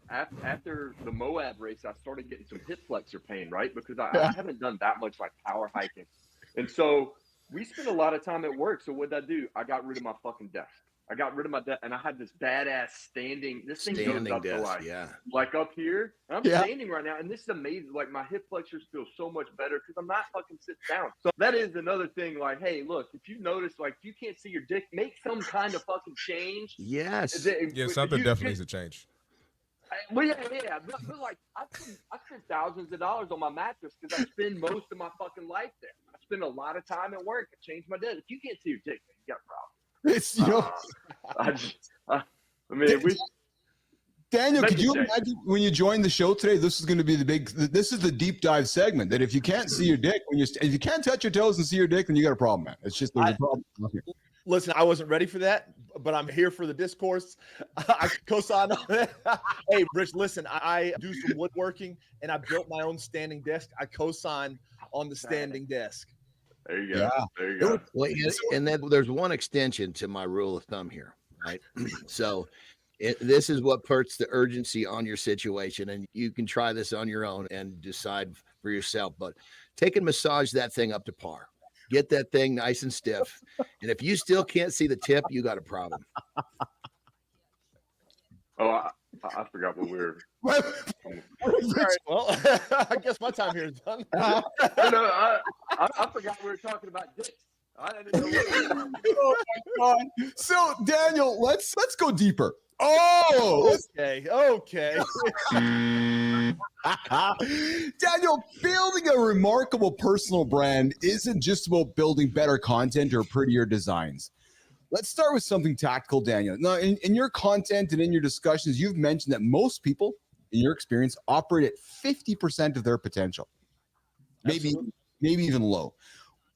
after the Moab race, I started getting some hip flexor pain, right? Because I haven't done that much like power hiking. And so we spent a lot of time at work. So what did I do? I got rid of my fucking desk. I got rid of my desk, and I had this badass standing. This thing goes up to like up here. And I'm standing right now, and this is amazing. Like my hip flexors feel so much better because I'm not fucking sitting down. So that is another thing. Like, hey, look, if you notice, like you can't see your dick, make some kind of fucking change. Yes. Something definitely needs to change. But like I spend thousands of dollars on my mattress because I spend most of my fucking life there. I spend a lot of time at work. I change my desk. If you can't see your dick, man, you got a problem. It's Daniel, could you imagine when you joined the show today? This is going to be this is the deep dive segment. That if you can't see your dick if you can't touch your toes and see your dick, then you got a problem, man. It's just there's a problem here. Listen, I wasn't ready for that, but I'm here for the discourse. I co-sign on it. Hey, Rich, listen, I do some woodworking, and I built my own standing desk. I co-sign on the standing desk. There you go. Yeah. There you go. Well, and then there's one extension to my rule of thumb here, right? So this is what puts the urgency on your situation, and you can try this on your own and decide for yourself. But take and massage that thing up to par. Get that thing nice and stiff. And if you still can't see the tip, you got a problem. Oh, I forgot what we were. All right, well, I guess my time here is done. I forgot we were talking about dicks. I didn't know oh my God. So Daniel, let's go deeper. Oh, okay. Daniel, building a remarkable personal brand isn't just about building better content or prettier designs. Let's start with something tactical, Daniel. Now, in your content and in your discussions, you've mentioned that most people, in your experience, operate at 50% of their potential, maybe even low.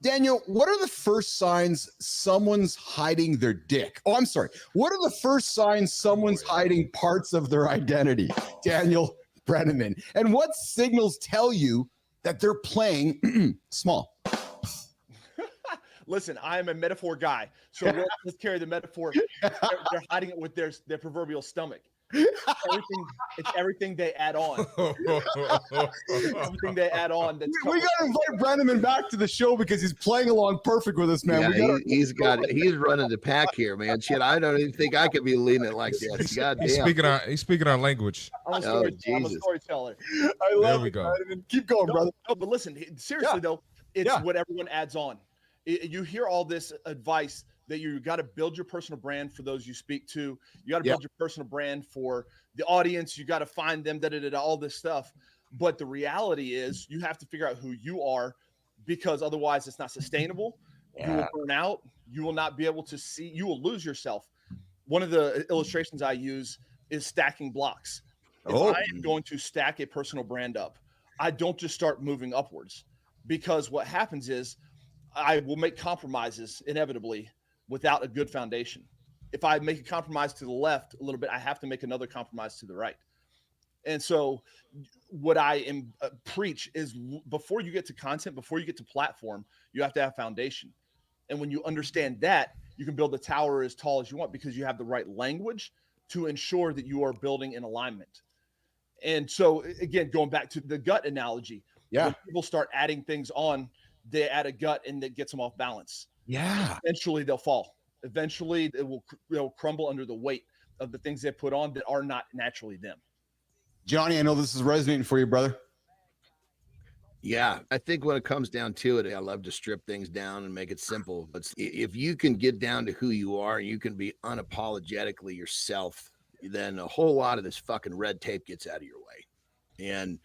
Daniel, what are the first signs someone's hiding their dick? Oh, I'm sorry. What are the first signs someone's hiding parts of their identity? Daniel Brenneman. And what signals tell you that they're playing small? Listen, I am a metaphor guy, so let's carry the metaphor. They're hiding it with their proverbial stomach. It's everything they add on. Everything they add on. We got to invite Brenneman back to the show because he's playing along perfect with us, man. Yeah, he's running the pack here, man. Shit, I don't even think I could be leading it like this. God damn. He's speaking our language. I'm a storyteller. I love it. Brenneman. Keep going, brother. No, but listen, seriously though, it's what everyone adds on. You hear all this advice that you got to build your personal brand for those you speak to. You got to build your personal brand for the audience. You got to find them, all this stuff. But the reality is you have to figure out who you are, because otherwise it's not sustainable. You will burn out. You will not be able to see. You will lose yourself. One of the illustrations I use is stacking blocks. If I am going to stack a personal brand up, I don't just start moving upwards, because what happens is I will make compromises inevitably without a good foundation. If I make a compromise to the left a little bit, I have to make another compromise to the right. And so what I preach is, before you get to content, before you get to platform, you have to have foundation. And when you understand that, you can build the tower as tall as you want, because you have the right language to ensure that you are building in alignment. And so again, going back to the gut analogy, when people start adding things on, they add a gut and that gets them off balance. Yeah. Eventually they'll fall. Eventually they'll crumble under the weight of the things they put on that are not naturally them. Jonny, I know this is resonating for you, brother. Yeah, I think when it comes down to it, I love to strip things down and make it simple. But if you can get down to who you are and you can be unapologetically yourself, then a whole lot of this fucking red tape gets out of your way. And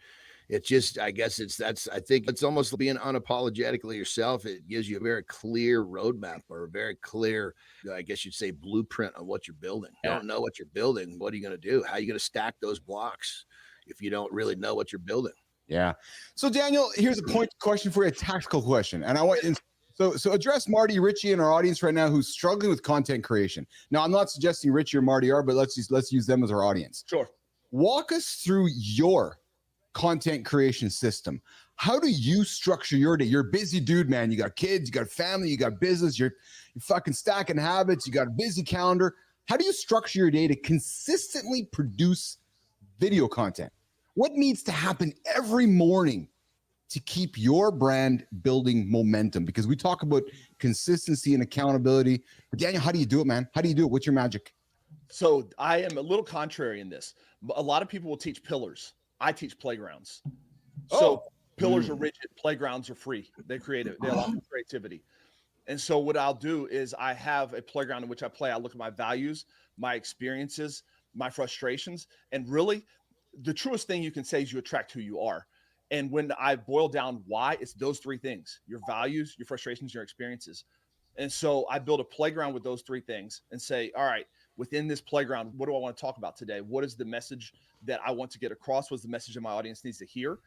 it's just, I guess I think it's almost being unapologetically yourself. It gives you a very clear roadmap, or a very clear, I guess you'd say, blueprint on what you're building. You don't know what you're building. What are you going to do? How are you going to stack those blocks if you don't really know what you're building? Yeah. So Daniel, here's a point question for you, a tactical question. And I want, so address Marty, Richie, and our audience right now who's struggling with content creation. Now, I'm not suggesting Richie or Marty are, but let's use them as our audience. Sure. Walk us through your content creation system. How do you structure your day? You're a busy dude, man. You got kids, you got family, you got business, you're fucking stacking habits, you got a busy calendar. How do you structure your day to consistently produce video content? What needs to happen every morning to keep your brand building momentum? Because we talk about consistency and accountability. But Daniel, how do you do it, man? How do you do it? What's your magic? So I am a little contrary in this. A lot of people will teach pillars. I teach playgrounds. So pillars are rigid, playgrounds are free. They allow for creativity. And so what I'll do is I have a playground in which I play. I look at my values, my experiences, my frustrations, and really the truest thing you can say is you attract who you are. And when I boil down why, it's those three things: your values, your frustrations, your experiences. And so I build a playground with those three things and say, all right, within this playground, what do I want to talk about today? What is the message that I want to get across? What's the message that my audience needs to hear?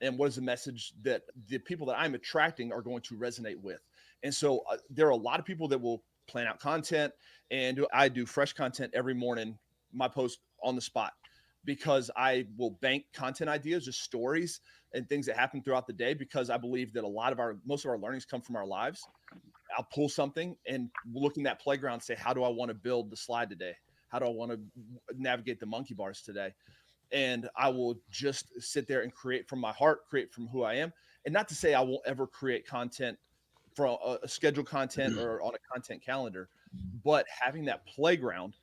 And what is the message that the people that I'm attracting are going to resonate with? And so there are a lot of people that will plan out content, and I do fresh content every morning, my post on the spot, because I will bank content ideas, just stories and things that happen throughout the day, because I believe that most of our learnings come from our lives. I'll pull something and look in that playground and say, how do I want to build the slide today? How do I want to navigate the monkey bars today? And I will just sit there and create from my heart, create from who I am. And not to say I won't ever create content from a scheduled content or on a content calendar, but having that playground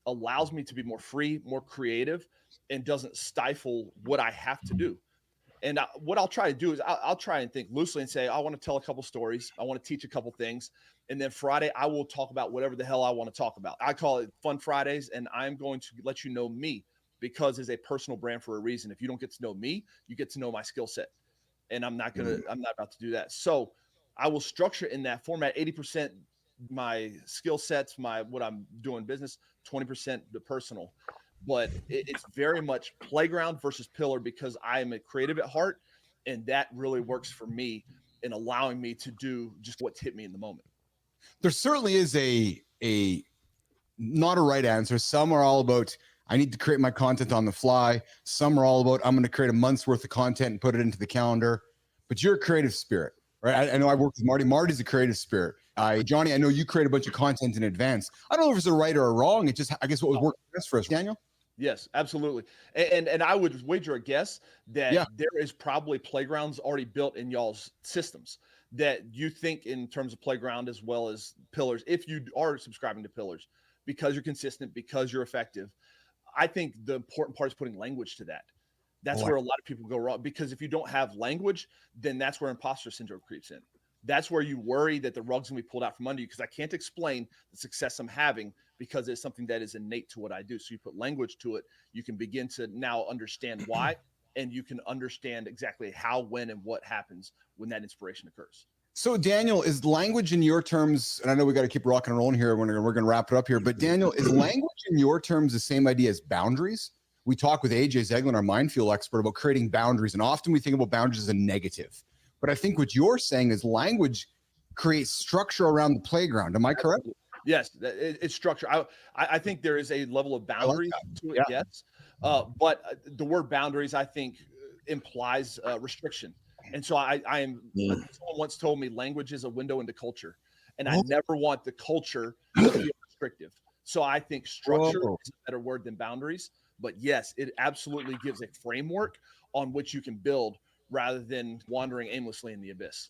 allows me to be more free, more creative, and doesn't stifle what I have to do. And what I'll try to do is I'll try and think loosely and say, I want to tell a couple stories. I want to teach a couple things. And then Friday, I will talk about whatever the hell I want to talk about. I call it Fun Fridays, and I'm going to let you know me, because it's a personal brand for a reason. If you don't get to know me, you get to know my skill set. And I'm not about to do that. So I will structure in that format: 80% my skill sets, what I'm doing business, 20% the personal. But it's very much playground versus pillar, because I am a creative at heart, and that really works for me. and allowing me to do just what's hit me in the moment. There certainly is a not a right answer. Some are all about, I need to create my content on the fly. Some are all about, I'm going to create a month's worth of content and put it into the calendar. But you're a creative spirit, right? I know I work with Marty. Marty's a creative spirit. Jonny, I know you create a bunch of content in advance. I don't know if it's a right or a wrong. It's just, I guess, what was working best for us. Daniel? Yes, absolutely. And I would wager a guess that there is probably playgrounds already built in y'all's systems that you think in terms of playground as well as pillars, if you are subscribing to pillars, because you're consistent, because you're effective. I think the important part is putting language to that. That's where a lot of people go wrong, because if you don't have language, then that's where imposter syndrome creeps in. That's where you worry that the rug's gonna be pulled out from under you, because I can't explain the success I'm having because it's something that is innate to what I do. So you put language to it, you can begin to now understand why, and you can understand exactly how, when, and what happens when that inspiration occurs. So Daniel, is language in your terms, and I know we got to keep rocking and rolling here, we're going to wrap it up here, but Daniel, is language in your terms the same idea as boundaries? We talk with AJ Zeglin, our mind fuel expert, about creating boundaries, and often we think about boundaries as a negative. But I think what you're saying is language creates structure around the playground. Am I correct? Yes, it's structure. I think there is a level of boundaries to it, yes. But the word boundaries, I think, implies restriction. And so someone once told me language is a window into culture, and I never want the culture to feel restrictive. So I think structure is a better word than boundaries. But yes, it absolutely gives a framework on which you can build rather than wandering aimlessly in the abyss.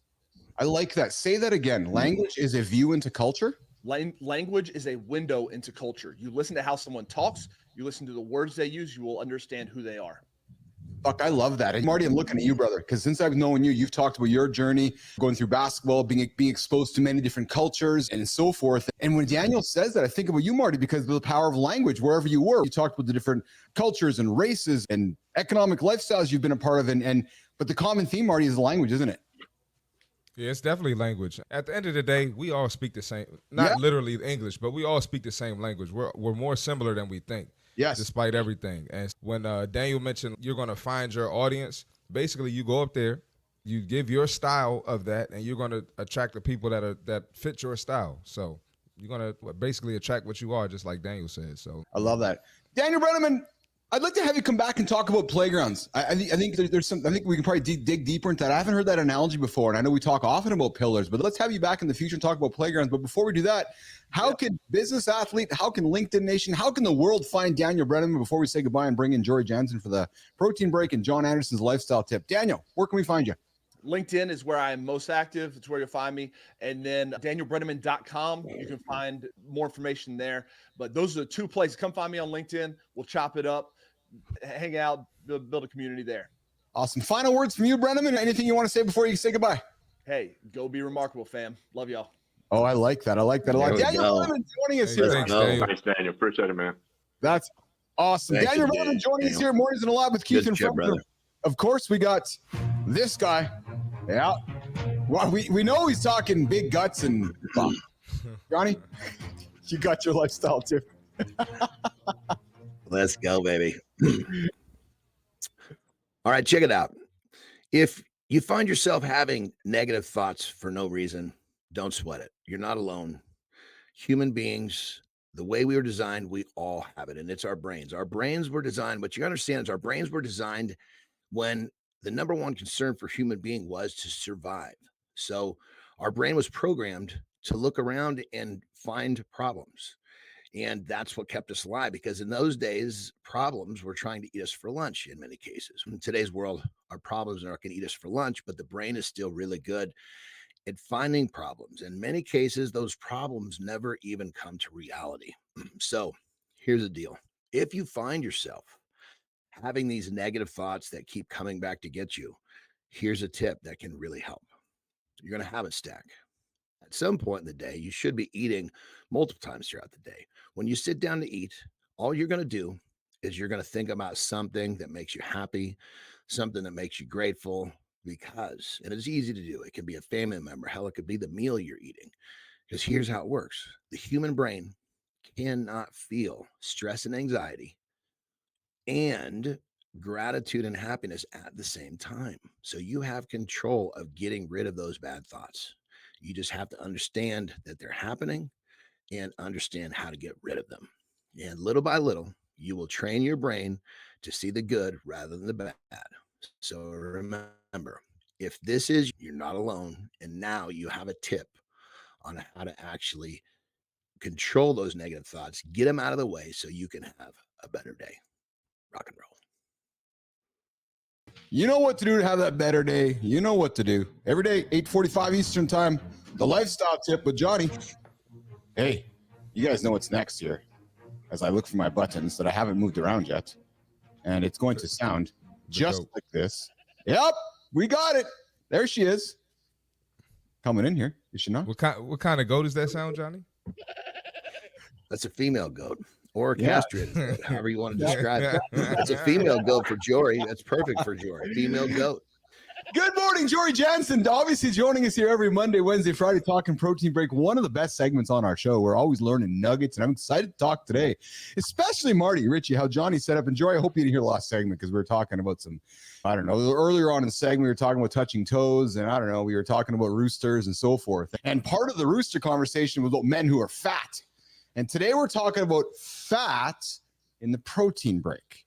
I like that. Say that again. Language is a view into culture? Language is a window into culture. You listen to how someone talks, you listen to the words they use, you will understand who they are. Fuck, I love that. And Marty, I'm looking at you, brother, because since I've known you, you've talked about your journey going through basketball, being exposed to many different cultures and so forth. And when Daniel says that, I think about you, Marty, because of the power of language, wherever you were, you talked about the different cultures and races and economic lifestyles you've been a part of. But the common theme, Marty, is language, isn't it? Yeah, it's definitely language. At the end of the day, we all speak the same, not literally English, but we all speak the same language. We're more similar than we think. Yes. Despite everything. And when Daniel mentioned you're going to find your audience, basically you go up there, you give your style of that, and you're going to attract the people that fit your style. So you're going to basically attract what you are, just like Daniel said. So I love that. Daniel Brenneman, I'd like to have you come back and talk about playgrounds. I think there's some. I think we can probably dig deeper into that. I haven't heard that analogy before, and I know we talk often about pillars, but let's have you back in the future and talk about playgrounds. But before we do that, how can business athlete, how can LinkedIn Nation, how can the world find Daniel Brennan before we say goodbye and bring in Jory Jansen for the protein break and John Anderson's lifestyle tip? Daniel, where can we find you? LinkedIn is where I'm most active. It's where you'll find me. And then danielbrenneman.com. You can find more information there. But those are the two places. Come find me on LinkedIn. We'll chop it up, hang out, build a community there. Awesome. Final words from you, Brenneman. Anything you want to say before you say goodbye? Hey, go be remarkable, fam. Love y'all. Oh, I like that. I like that a lot. Daniel Brenneman joining us here. Thanks, Daniel. Appreciate it, man. That's awesome. Daniel Brenneman joining us here. Mornings and a lot with Keith and Friends. Of course, we got this guy. Yeah. Well, we know he's talking big guts and Jonny, you got your lifestyle too. Let's go, baby. All right, check it out. If you find yourself having negative thoughts for no reason, don't sweat it. You're not alone. Human beings, the way we were designed, we all have it, and it's our brains. Our brains were designed, what you understand is our brains were designed when the number one concern for human being was to survive. So our brain was programmed to look around and find problems. And that's what kept us alive, because in those days, problems were trying to eat us for lunch in many cases. In today's world, our problems aren't going to eat us for lunch, but the brain is still really good at finding problems. In many cases, those problems never even come to reality. So here's the deal. If you find yourself having these negative thoughts that keep coming back to get you, here's a tip that can really help. You're going to have a stack. At some point in the day, you should be eating multiple times throughout the day. When you sit down to eat, all you're going to do is you're going to think about something that makes you happy, something that makes you grateful, because, and it's easy to do. It can be a family member. Hell, it could be the meal you're eating. Because here's how it works. The human brain cannot feel stress and anxiety and gratitude and happiness at the same time. So you have control of getting rid of those bad thoughts. You just have to understand that they're happening and understand how to get rid of them. And little by little, you will train your brain to see the good rather than the bad. So remember, if this is, you're not alone. And now you have a tip on how to actually control those negative thoughts, get them out of the way so you can have a better day. Rock and roll. You know what to do to have that better day. You know what to do. Every day, 8:45 Eastern time, the lifestyle tip with Jonny. Hey, you guys know what's next here. As I look for my buttons that I haven't moved around yet. And it's going to sound just like this. Yep, we got it. There she is. Coming in here. Is she not? What kind of goat is that sound, Jonny? That's a female goat. Or a castrated goat, however you want to describe it. It's a female goat for Jory. That's perfect for Jory. Female goat. Good morning, Jory Jansen. Obviously joining us here every Monday, Wednesday, Friday, talking Protein Break. One of the best segments on our show. We're always learning nuggets, and I'm excited to talk today, especially Marty, Richie, how Jonny set up. And Jory, I hope you didn't hear the last segment because we were talking about some, I don't know, earlier on in the segment, we were talking about touching toes, and I don't know, we were talking about roosters and so forth. And part of the rooster conversation was about men who are fat. And today we're talking about fat in the protein break.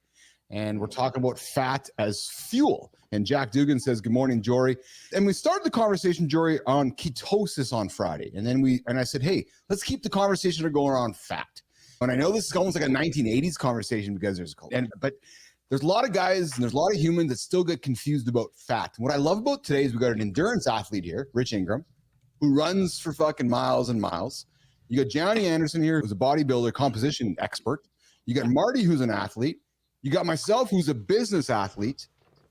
And we're talking about fat as fuel. And Jack Dugan says, good morning, Jory. And we started the conversation, Jory, on ketosis on Friday. And I said, hey, let's keep the conversation going on fat. And I know this is almost like a 1980s conversation because but there's a lot of guys and there's a lot of humans that still get confused about fat. And what I love about today is we got an endurance athlete here, Rich Ingram, who runs for fucking miles and miles. You got Johnny Anderson here, who's a bodybuilder, composition expert. You got Marty, who's an athlete. You got myself, who's a business athlete.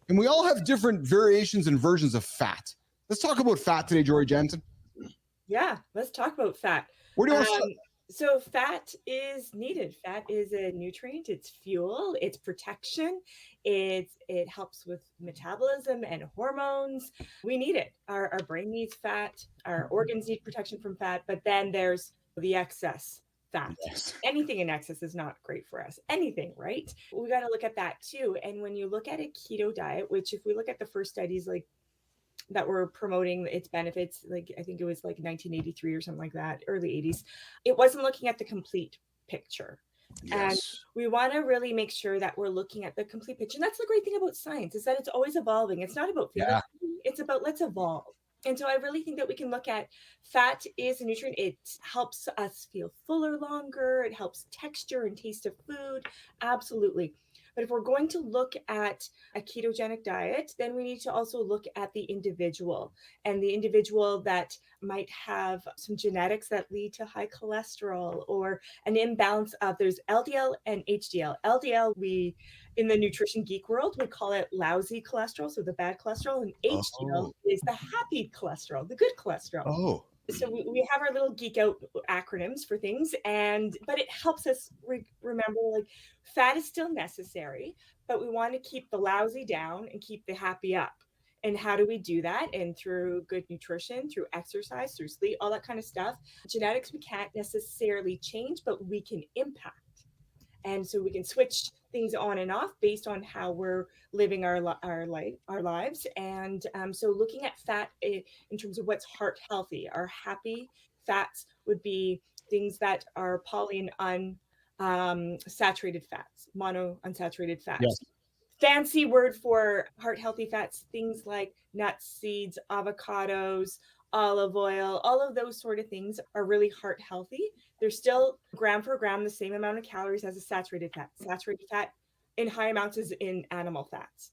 And we all have different variations and versions of fat. Let's talk about fat today, Jory Jansen. Yeah, let's talk about fat. Where do you want to start? So fat is needed. Fat is a nutrient. It's fuel. It's protection. It helps with metabolism and hormones. We need it. Our brain needs fat. Our organs need protection from fat. But then there's the excess fat. Yes. Anything in excess is not great for us. Anything, right? We got to look at that too. And when you look at a keto diet, which if we look at the first studies like that were promoting its benefits, like I think it was like 1983 or something like that, early 80s, it wasn't looking at the complete picture. Yes. And we want to really make sure that we're looking at the complete picture. And that's the great thing about science, is that it's always evolving. It's not about feeling, it's about let's evolve. And so I really think that we can look at fat is a nutrient. It helps us feel fuller longer. It helps texture and taste of food. Absolutely. But if we're going to look at a ketogenic diet, then we need to also look at the individual, and the individual that might have some genetics that lead to high cholesterol or an imbalance of, there's LDL and HDL. LDL, we, in the nutrition geek world, we call it lousy cholesterol, so the bad cholesterol, and HDL is the happy cholesterol, the good cholesterol. So we have our little geek out acronyms for things, but it helps us remember, like, fat is still necessary, but we want to keep the lousy down and keep the happy up. And how do we do that? And through good nutrition, through exercise, through sleep, all that kind of stuff. Genetics we can't necessarily change, but we can impact. And so we can switch things on and off based on how we're living our lives. And so looking at fat in terms of what's heart healthy, our happy fats would be things that are poly and unsaturated fats, monounsaturated fats. Yes. Fancy word for heart healthy fats, things like nuts, seeds, avocados, olive oil, all of those sort of things are really heart healthy. They're still gram for gram the same amount of calories as a saturated fat. Saturated fat in high amounts is in animal fats.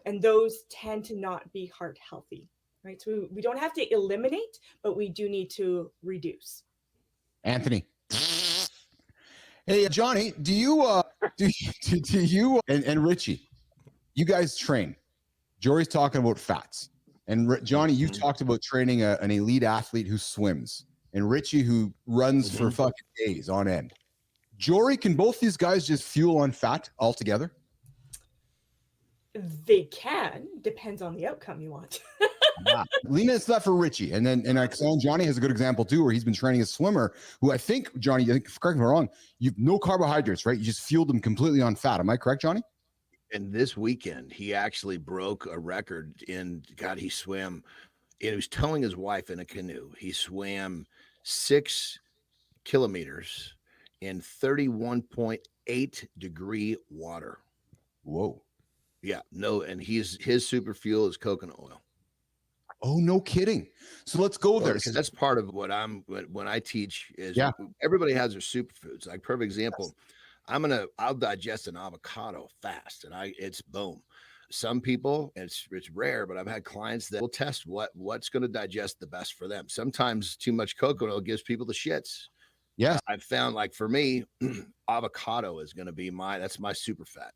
And those tend to not be heart healthy, right? So we don't have to eliminate, but we do need to reduce. Anthony. Hey, Jonny, do you and Richie, you guys train? Jory's talking about fats. And Jonny, you talked about training an elite athlete who swims, and Richie who runs for fucking days on end. Jory, can both these guys just fuel on fat altogether? They can. Depends on the outcome you want. Lena, it's not for Richie. And Jonny has a good example too, where he's been training a swimmer who I think, Jonny, correct me if I'm wrong, you've no carbohydrates, right? You just fueled them completely on fat. Am I correct, Jonny? And this weekend, he actually broke a record he swam. He was towing his wife in a canoe. He swam 6 kilometers in 31.8 degree water. Whoa. Yeah, no, and his super fuel is coconut oil. Oh, no kidding. So let's go there. Because that's part of what when I teach is everybody has their superfoods. Like perfect example, I'll digest an avocado fast and it's boom. Some people, it's rare, but I've had clients that will test what's going to digest the best for them. Sometimes too much coconut oil gives people the shits. Yes. I've found, like, for me, avocado is going to be that's my super fat.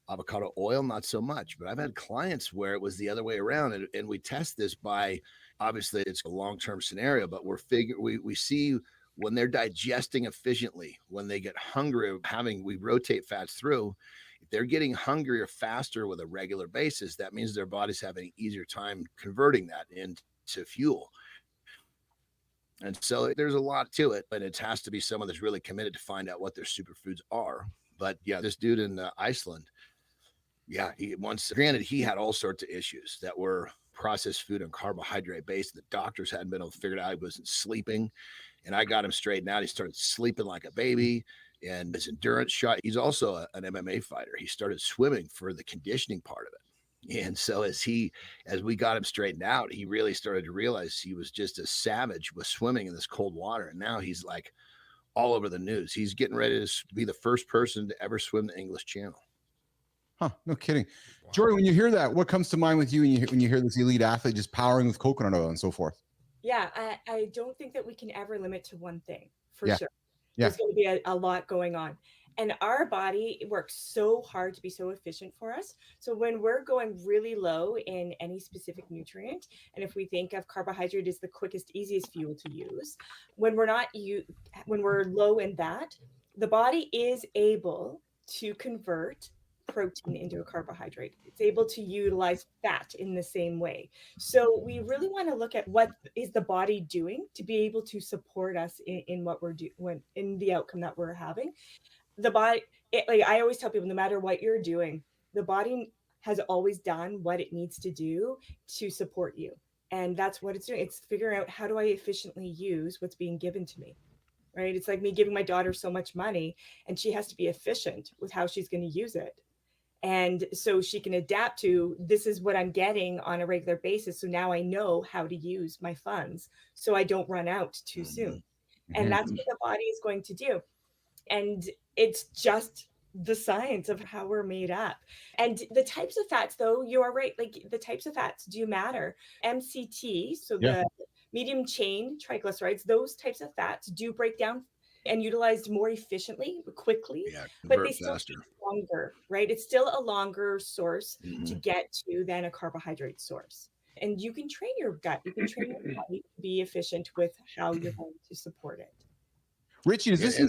Avocado oil, not so much, but I've had clients where it was the other way around. And we test this by, obviously it's a long-term scenario, but we see when they're digesting efficiently, when they get hungry, we rotate fats through. If they're getting hungrier faster with a regular basis, that means their body's having an easier time converting that into fuel. And so there's a lot to it, but it has to be someone that's really committed to find out what their superfoods are. But yeah, this dude in Iceland, granted, he had all sorts of issues that were processed food and carbohydrate based. The doctors hadn't been able to figure it out. He wasn't sleeping. And I got him straightened out. He started sleeping like a baby, and his endurance shot. He's also an MMA fighter. He started swimming for the conditioning part of it. And so as we got him straightened out, he really started to realize he was just a savage with swimming in this cold water. And now he's like all over the news. He's getting ready to be the first person to ever swim the English Channel. Huh, no kidding. Wow. Jordan, when you hear that, what comes to mind with you when you hear this elite athlete just powering with coconut oil and so forth? Yeah, I don't think that we can ever limit to one thing, for sure. Yeah. There's going to be a lot going on. And our body works so hard to be so efficient for us. So when we're going really low in any specific nutrient, and if we think of carbohydrate as the quickest, easiest fuel to use, when we're low in that, the body is able to convert protein into a carbohydrate. It's able to utilize fat in the same way. So we really want to look at what is the body doing to be able to support us in what we're doing, in the outcome that we're having. The body, like I always tell people, no matter what you're doing, the body has always done what it needs to do to support you. And that's what it's doing. It's figuring out, how do I efficiently use what's being given to me, right? It's like me giving my daughter so much money, and she has to be efficient with how she's going to use it. And so she can adapt to, this is what I'm getting on a regular basis. So now I know how to use my funds so I don't run out too soon. And that's what the body is going to do. And it's just the science of how we're made up. And the types of fats, though, you are right. Like, the types of fats do matter. MCT, so the medium chain triglycerides, those types of fats do break down and utilized more efficiently, quickly, but they still take longer, right? It's still a longer source to get to than a carbohydrate source. And you can train your gut, you can train your body to be efficient with how you're going to support it. Richie, is this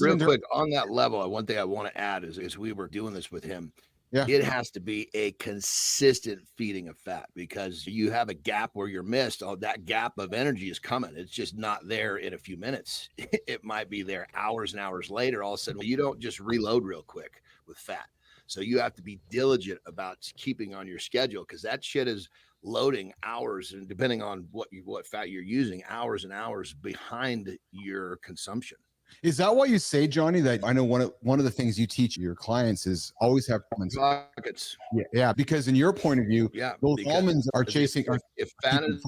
real quick on that level? One thing I want to add is we were doing this with him. It has to be a consistent feeding of fat, because you have a gap where you're missed. Oh, that gap of energy is coming. It's just not there in a few minutes. It might be there hours and hours later. All of a sudden, you don't just reload real quick with fat. So you have to be diligent about keeping on your schedule, because that shit is loading hours, and depending on what fat you're using, hours and hours behind your consumption. Is that why you say, Jonny, that I know one of the things you teach your clients is always have almonds? Buckets. Yeah, because in your point of view, those almonds are chasing. If fat is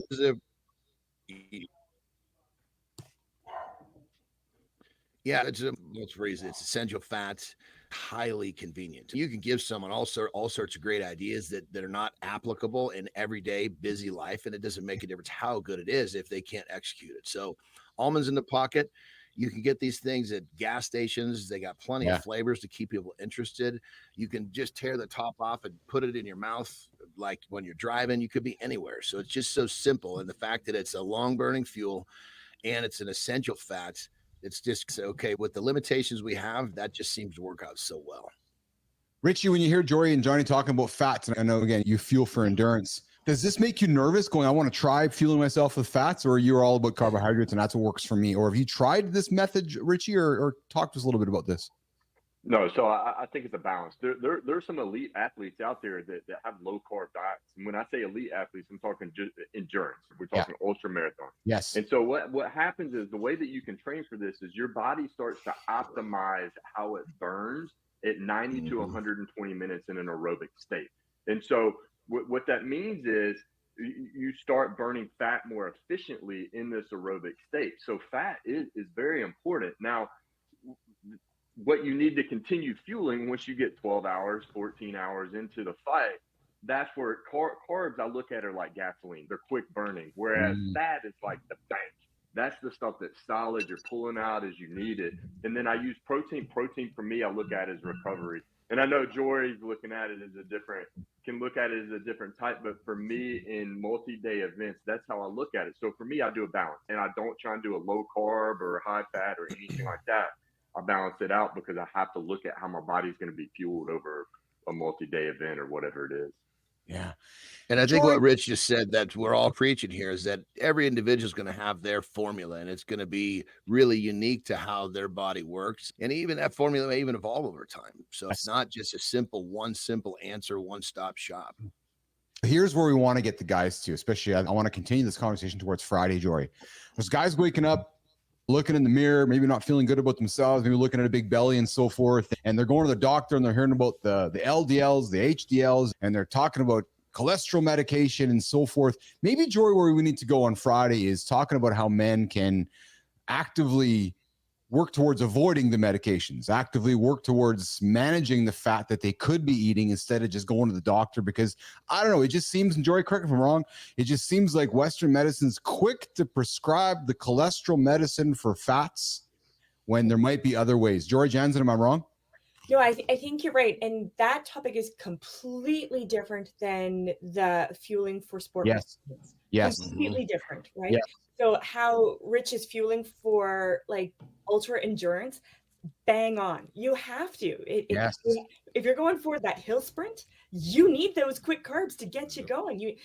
let's phrase it, it's essential fats, highly convenient. You can give someone all sorts of great ideas that are not applicable in everyday busy life, and it doesn't make a difference how good it is if they can't execute it. So almonds in the pocket. You can get these things at gas stations. They got plenty of flavors to keep people interested. You can just tear the top off and put it in your mouth, like when you're driving. You could be anywhere. So it's just so simple. And the fact that it's a long burning fuel and it's an essential fat, it's just okay with the limitations we have. That just seems to work out so well. Richie, when you hear Jorden and Jonny talking about fats, and I know, again, you fuel for endurance, does this make you nervous going, I want to try fueling myself with fats, or you're all about carbohydrates and that's what works for me? Or have you tried this method, Richie, or talk to us a little bit about this? No, so I think it's a balance. There's some elite athletes out there that have low carb diets. And when I say elite athletes, I'm talking just endurance. We're talking ultra marathon. Yes. And so what happens is the way that you can train for this is your body starts to optimize how it burns at 90 to 120 minutes in an aerobic state. And so what that means is you start burning fat more efficiently in this aerobic state. So fat is very important. Now, what you need to continue fueling once you get 12 hours, 14 hours into the fight, that's where carbs I look at are like gasoline. They're quick burning, whereas fat is like the bank. That's the stuff that's solid. You're pulling out as you need it. And then I use protein. Protein for me, I look at as recovery. And I know Jory's looking at it as can look at it as a different type, but for me in multi-day events, that's how I look at it. So for me, I do a balance, and I don't try and do a low carb or high fat or anything like that. I balance it out because I have to look at how my body's going to be fueled over a multi-day event or whatever it is. Yeah. And I think what Rich just said that we're all preaching here is that every individual is going to have their formula, and it's going to be really unique to how their body works. And even that formula may even evolve over time. So it's not just one simple answer, one-stop shop. Here's where we want to get the guys to, especially I want to continue this conversation towards Friday, Jory. There's guys waking up, looking in the mirror, maybe not feeling good about themselves, maybe looking at a big belly and so forth. And they're going to the doctor and they're hearing about the LDLs, the HDLs, and they're talking about cholesterol medication and so forth. Maybe, Jory, where we need to go on Friday is talking about how men can actively work towards avoiding the medications, actively work towards managing the fat that they could be eating instead of just going to the doctor. Because I don't know, it just seems, and Jory, correct me if I'm wrong, it just seems like Western medicine's quick to prescribe the cholesterol medicine for fats when there might be other ways. Jory Jansen, am I wrong? No, I think you're right. And that topic is completely different than the fueling for sport. Yes. Completely different, right? Yes. So how Rich is fueling for like ultra endurance, bang on. You have to. If you're going for that hill sprint, you need those quick carbs to get you going.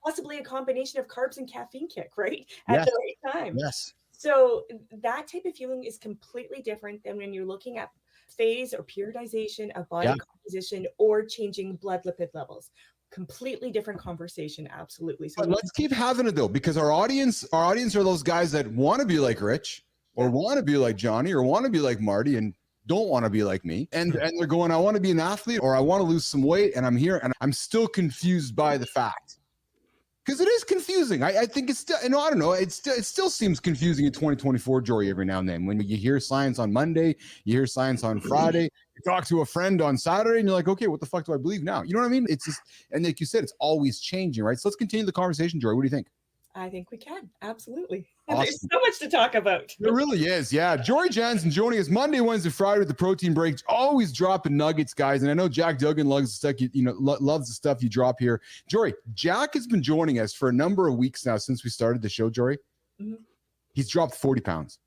Possibly a combination of carbs and caffeine kick, right? At the right time. Yes. So that type of fueling is completely different than when you're looking at phase or periodization of body composition or changing blood lipid levels. Completely different conversation. Absolutely. So let's keep having it though, because our audience are those guys that want to be like Rich or want to be like Johnny or want to be like Marty and don't want to be like me. And they're going, I want to be an athlete or I want to lose some weight. And I'm here and I'm still confused by the fact. Because it is confusing. I think it's still, I don't know. It still seems confusing in 2024, Jory, every now and then. When you hear science on Monday, you hear science on Friday, you talk to a friend on Saturday, and you're like, okay, what the fuck do I believe now? You know what I mean? It's just, and like you said, it's always changing, right? So let's continue the conversation, Jory. What do you think? I think we can. Absolutely. Awesome. There's so much to talk about. There really is. Yeah. Jory Jansen joining us Monday, Wednesday, Friday with the protein breaks. Always dropping nuggets, guys. And I know Jack Duggan loves the stuff loves the stuff you drop here. Jory, Jack has been joining us for a number of weeks now since we started the show, Jory. Mm-hmm. He's dropped 40 pounds.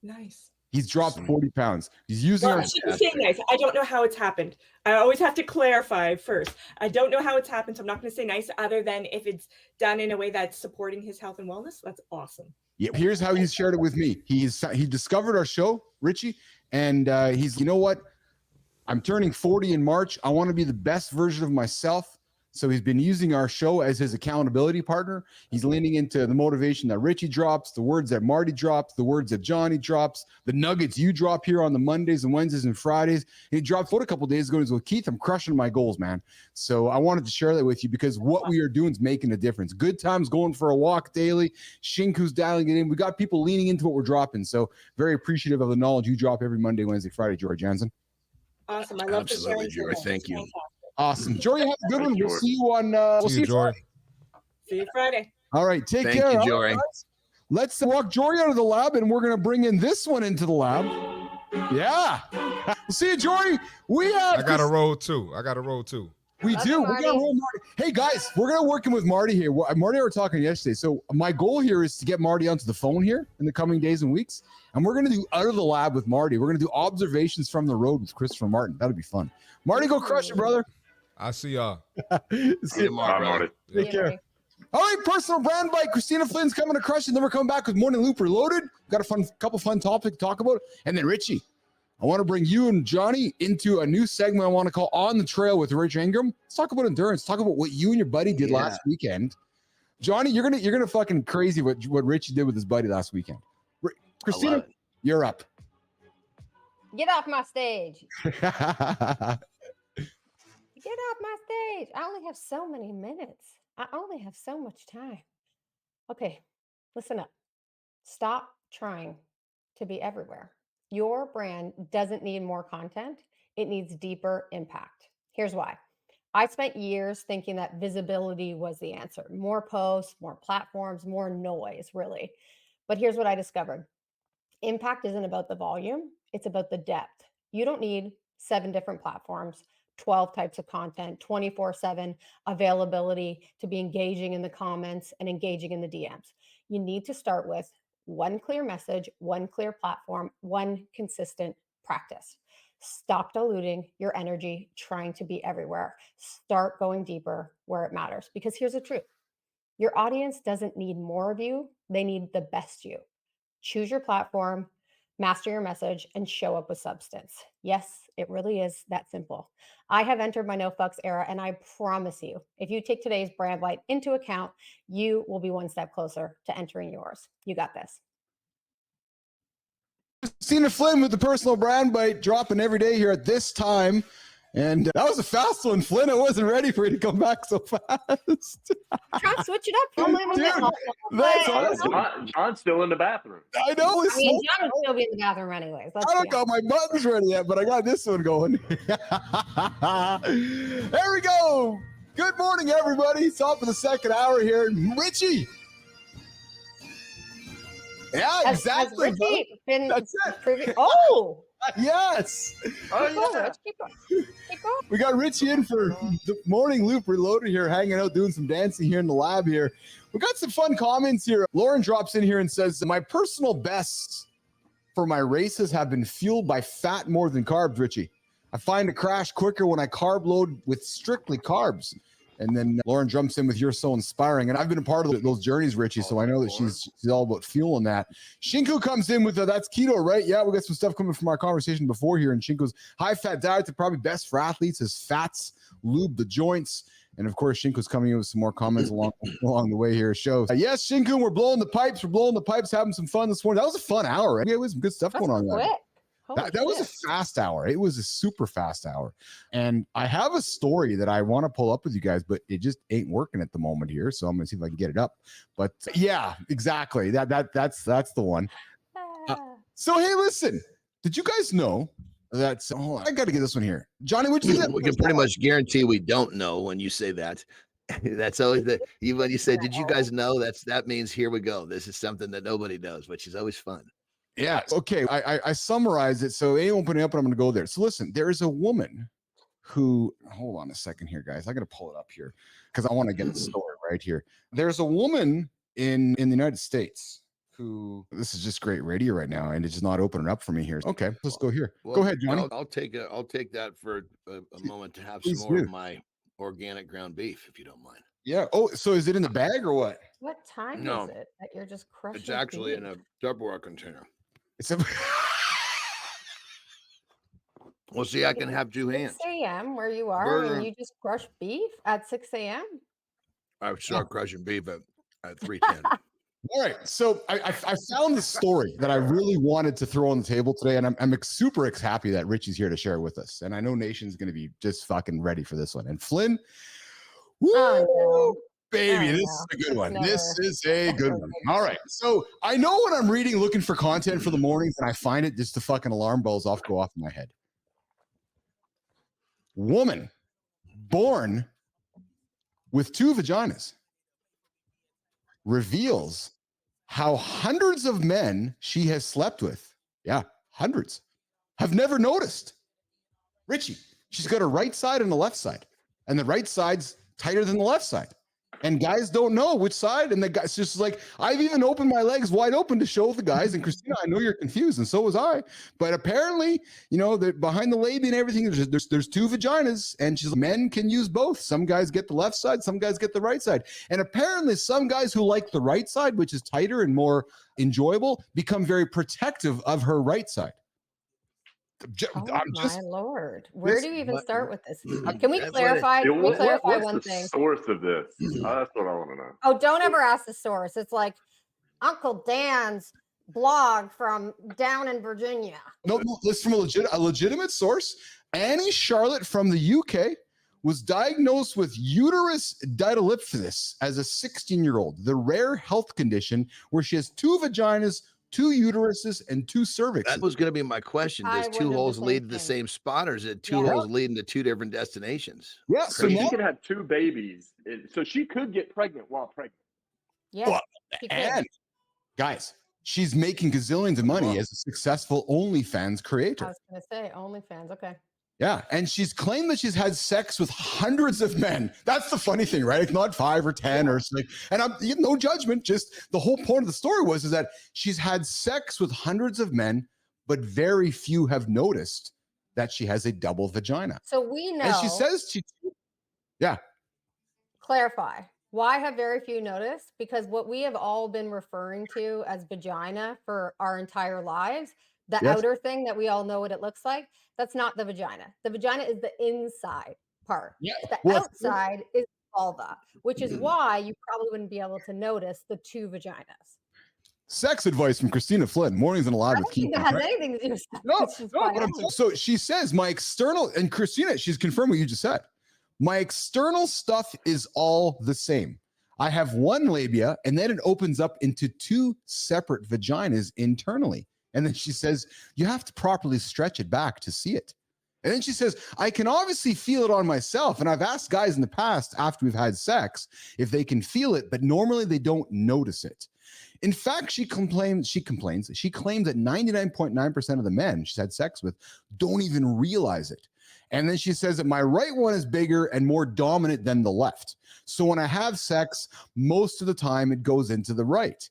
Nice. He's dropped 40 pounds. He's using I shouldn't say nice. I don't know how it's happened. I always have to clarify first. I don't know how it's happened. So I'm not going to say nice other than if it's done in a way that's supporting his health and wellness. That's awesome. Yeah. Here's how he's shared it with me. He discovered our show, Richie, and he's, you know what? I'm turning 40 in March. I want to be the best version of myself. So he's been using our show as his accountability partner. He's leaning into the motivation that Richie drops, the words that Marty drops, the words that Johnny drops, the nuggets you drop here on the Mondays and Wednesdays and Fridays. He dropped a couple of days ago and he's like, Keith, I'm crushing my goals, man. So I wanted to share that with you because what we are doing is making a difference. Good times going for a walk daily. Shинku's dialing it in. We got people leaning into what we're dropping. So very appreciative of the knowledge you drop every Monday, Wednesday, Friday, Jory Jansen. Awesome. I love Absolutely, Jory. Thank you. Awesome. Jory, have a good one. We'll see you on we'll see you Jory. Friday. See you Friday. All right. Take Thank care. you, Jory. Right, let's walk Jory out of the lab and we're going to bring in this one into the lab. Yeah. We'll see you, Jory. I got a roll too. We do. We got to roll Marty. Hey, guys, we're going to work with Marty here. Marty and I were talking yesterday. So my goal here is to get Marty onto the phone here in the coming days and weeks. And we're going to do out of the lab with Marty. We're going to do observations from the road with Christopher Martin. That'll be fun. Marty, go crush it, brother. I see y'all. See you tomorrow, Marty. Take care. All right, personal brand by Christina Flynn's coming to crush it. Then we're coming back with Morning Loop Reloaded. Got a couple fun topics to talk about. And then Richie, I want to bring you and Jonny into a new segment I want to call On the Trail with Rich Ingram. Let's talk about endurance. Talk about what you and your buddy did last weekend. Jonny, you're gonna fucking crazy what Richie did with his buddy last weekend. Christina, you're up. Get off my stage. Get off my stage. I only have so many minutes. I only have so much time. Okay, listen up. Stop trying to be everywhere. Your brand doesn't need more content. It needs deeper impact. Here's why. I spent years thinking that visibility was the answer. More posts, more platforms, more noise, really. But here's what I discovered. Impact isn't about the volume. It's about the depth. You don't need 7 different platforms, 12 types of content, 24/7 availability to be engaging in the comments and engaging in the DMs. You need to start with one clear message, one clear platform, one consistent practice. Stop diluting your energy trying to be everywhere. Start going deeper where it matters. Because here's the truth. Your audience doesn't need more of you. They need the best you. Choose your platform, master your message, and show up with substance. Yes, it really is that simple. I have entered my no fucks era, and I promise you, if you take today's brand light into account, you will be one step closer to entering yours. You got this. Christina Flynn with the personal brand bite dropping every day here at this time. And that was a fast one, Flynn. I wasn't ready for you to come back so fast. Try to switch it up. That's awesome. John's still in the bathroom. I know. I mean, John will still be in the bathroom anyways. I don't got my buttons ready yet, but I got this one going. There we go. Good morning, everybody. Top of the second hour here. Richie. Yeah, exactly. Has Richie been That's it. Oh! Yes. Oh, yeah. Let's keep going. Keep going. We got Richie in for the morning loop reloaded here, hanging out, doing some dancing here in the lab here. We got some fun comments here. Lauren drops in here and says, my personal bests for my races have been fueled by fat more than carbs, Richie. I find a crash quicker when I carb load with strictly carbs. And then Lauren jumps in with "You're so inspiring." And I've been a part of those journeys, Richie, so I know that she's all about fueling that. Shinku comes in with that's keto, right? Yeah, we got some stuff coming from our conversation before here. And Shinku's high-fat diets are probably best for athletes as fats lube the joints. And of course, Shinku's coming in with some more comments along the way here. Shows. Yes, Shinku, we're blowing the pipes. We're blowing the pipes, having some fun this morning. That was a fun hour, right? Yeah, it was some good stuff going on there. That was a fast hour. It was a super fast hour. And I have a story that I want to pull up with you guys, but it just ain't working at the moment here. So I'm going to see if I can get it up. But yeah, exactly. That's the one. So, hey, listen, did you guys know that? Oh, I got to get this one here. Jonny, what you think? We can pretty much guarantee we don't know when you say that. That's always when you say, did you guys know? That means here we go. This is something that nobody knows, which is always fun. Yeah. Okay. I summarized it. So it ain't opening up, and I'm going to go there. So listen, there is a woman who, hold on a second here, guys. I got to pull it up here because I want to get the story right here. There's a woman in the United States who, this is just great radio right now, and it's just not opening up for me here. Okay. Let's go here. Go ahead, Jonny. I'll take that for a moment to have some more of my organic ground beef, if you don't mind. Yeah. Oh, so is it in the bag or what? What time is it that you're just crushing? It's actually in a Tupperware container. Well, see, I can have two hands. 6 a.m. where you are, and you just crush beef at 6 a.m. I start crushing beef at 3:10. All right, so I found the story that I really wanted to throw on the table today, and I'm super happy that Richie's here to share it with us. And I know Nation's going to be just fucking ready for this one. And Flynn, woo, baby, this is a good one. This is a good one. All right, so I know when I'm reading, looking for content for the mornings, and I find it, just the fucking alarm bells go off in my head. Woman born with 2 vaginas reveals how hundreds of men she has slept with, hundreds, have never noticed. Richie, she's got a right side and a left side, and the right side's tighter than the left side. And guys don't know which side, and the guys just like, I've even opened my legs wide open to show the guys. And Christina, I know you're confused, and so was I. But apparently, behind the labia and everything, there's 2 vaginas, and men can use both. Some guys get the left side, some guys get the right side. And apparently, some guys who like the right side, which is tighter and more enjoyable, become very protective of her right side. My Lord. Where do you even start with this? Can we That's clarify? Can we clarify what's one the thing? source of this? That's what I want to know. Oh, don't ever ask the source. It's like Uncle Dan's blog from down in Virginia. No, this is from a legitimate source. Annie Charlotte from the UK was diagnosed with uterus dideliphthitis as a 16-year-old, the rare health condition where she has 2 vaginas, 2 uteruses, and 2 cervixes. That was going to be my question. Does 2 holes lead to the same spot, or is it 2 holes leading to 2 different destinations? Yeah, so she could have 2 babies. So she could get pregnant while pregnant. Yeah. Well, and guys, she's making gazillions of money as a successful OnlyFans creator. I was going to say OnlyFans. Okay. Yeah, and she's claimed that she's had sex with hundreds of men. That's the funny thing, right? It's not 5 or 10 or something. And I'm no judgment. Just the whole point of the story is that she's had sex with hundreds of men, but very few have noticed that she has a double vagina. So we know. And she says Clarify. Why have very few noticed? Because what we have all been referring to as vagina for our entire lives, the outer thing that we all know what it looks like, that's not the vagina. The vagina is the inside part. Yeah. The outside is vulva, which is why you probably wouldn't be able to notice the 2 vaginas. Sex advice from Christina Flynn. Mornings and Alive with Keith. That has anything to do with sex. No. So she says my external, and Christina, she's confirmed what you just said. My external stuff is all the same. I have 1 labia, and then it opens up into 2 separate vaginas internally. And then she says, you have to properly stretch it back to see it. And then she says, I can obviously feel it on myself. And I've asked guys in the past after we've had sex if they can feel it, but normally they don't notice it. In fact, she claims that 99.9% of the men she's had sex with don't even realize it. And then she says that my right one is bigger and more dominant than the left. So when I have sex, most of the time it goes into the right.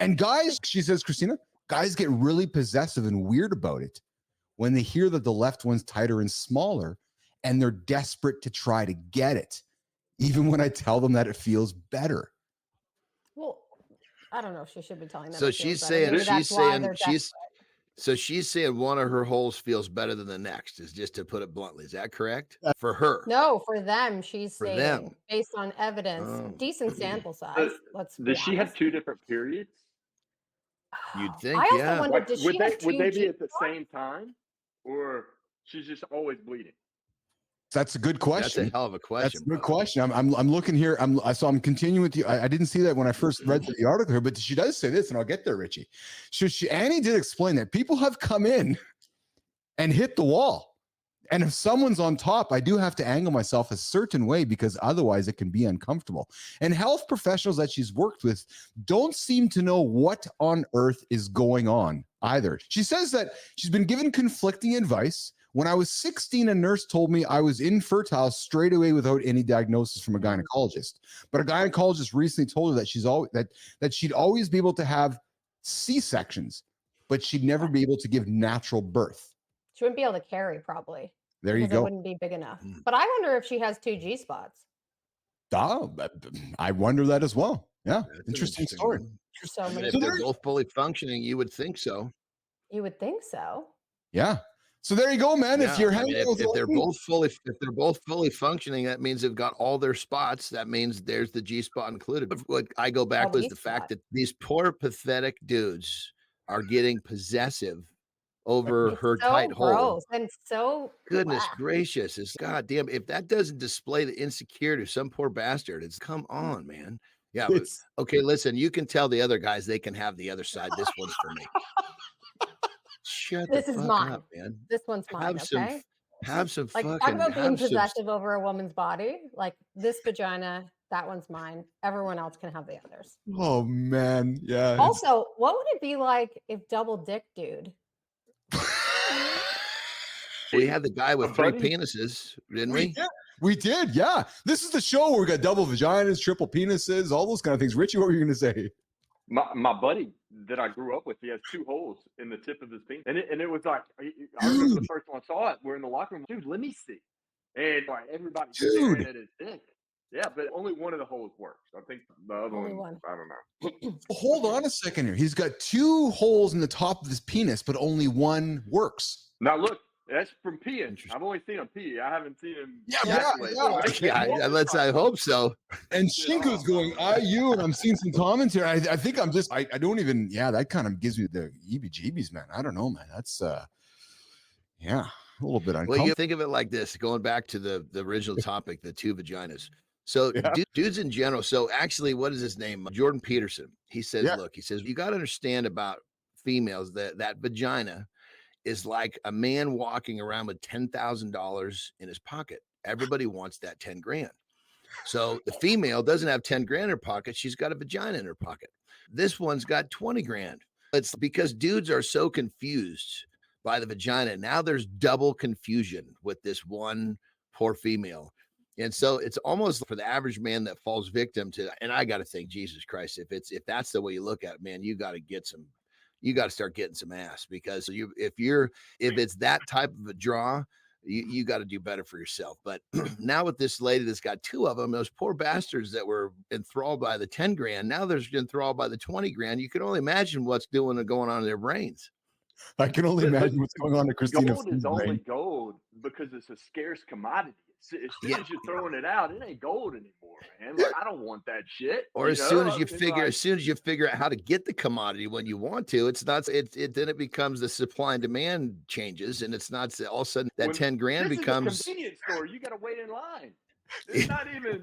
And guys, she says, Christina, guys get really possessive and weird about it when they hear that the left one's tighter and smaller, and they're desperate to try to get it, even when I tell them that it feels better. Well, I don't know if she should be telling them. So she's saying, she's saying one of her holes feels better than the next, is just to put it bluntly. Is that correct? For her? No, for them. She's for saying them. Based on evidence, decent sample size. Does she have 2 different periods? You'd think, I also wonder, does would she they have 2 be at the same time, or she's just always bleeding? That's a good question. That's a hell of a question. That's a good question. I'm looking here. I'm continuing with you. I didn't see that when I first read the article here, but she does say this, and I'll get there, Richie. Annie did explain that people have come in and hit the wall. And if someone's on top, I do have to angle myself a certain way because otherwise it can be uncomfortable. And health professionals that she's worked with don't seem to know what on earth is going on either. She says that she's been given conflicting advice. When I was 16, a nurse told me I was infertile straight away without any diagnosis from a gynecologist. But a gynecologist recently told her that that she'd always be able to have C-sections, but she'd never be able to give natural birth. She wouldn't be able to carry, probably. There you go. It wouldn't be big enough. But I wonder if she has 2 G-spots. I wonder that as well. Yeah, interesting story. So if they're both fully functioning, you would think so. You would think so. Yeah. So there you go, man. Yeah, if you're if they're both fully functioning, that means they've got all their spots. That means there's the G spot included. But what I go back was the fact that these poor, pathetic dudes are getting possessive over her tight hole. And so goodness gracious, it's goddamn. If that doesn't display the insecurity of some poor bastard, it's come on, man. Yeah. But, okay, listen, you can tell the other guys they can have the other side. This one's for me. Shut this the is fuck mine. Up, man. This one's mine. Have some like fucking. Talk about being possessive over a woman's body. Like this vagina, that one's mine. Everyone else can have the others. Oh man, yeah. Also, what would it be like if double dick dude? We had the guy with 3 penises, didn't we? We did, yeah. This is the show where we got double vaginas, triple penises, all those kind of things. Richie, what were you going to say? My buddy that I grew up with, he has 2 holes in the tip of his penis, and it was like I remember the first time I saw it. We're in the locker room, dude. Let me see, and like everybody's staring at his dick. Yeah, but only one of the holes works. I think the other one, I don't know. Hold on a second here. He's got 2 holes in the top of his penis, but only one works. Now look, that's from peeing. I've only seen him pee. I haven't seen him. I hope so. And Shinko's going IU, and I'm seeing some commentary. I think I'm just, I don't even, that kind of gives me the EBGBs, man. I don't know, man. That's, a little bit uncomfortable. Well, you think of it like this, going back to the original topic, the two vaginas. So dudes in general. So actually, what is his name? Jorden Peterson. He says, look, you got to understand about females that vagina is like a man walking around with $10,000 in his pocket. Everybody wants that 10 grand. So the female doesn't have 10 grand in her pocket. She's got a vagina in her pocket. This one's got 20 grand. It's because dudes are so confused by the vagina. Now there's double confusion with this one poor female. And so it's almost for the average man that falls victim to, and I got to think, Jesus Christ, if that's the way you look at it, man, you got to start getting some ass, because if it's that type of a draw, you got to do better for yourself. But now with this lady that's got two of them, those poor bastards that were enthralled by the 10 grand, now they're enthralled by the 20 grand. You can only imagine what's going on in their brains. I can only imagine what's going on to Christina. Gold is only gold because it's a scarce commodity. As soon as you're throwing it out, it ain't gold anymore, man. Like, I don't want that shit. Or as soon as you figure out how to get the commodity when you want to, it's not. Then it becomes the supply and demand changes, and it's not all of a sudden that 10 grand becomes a convenience store. You got to wait in line. It's not even.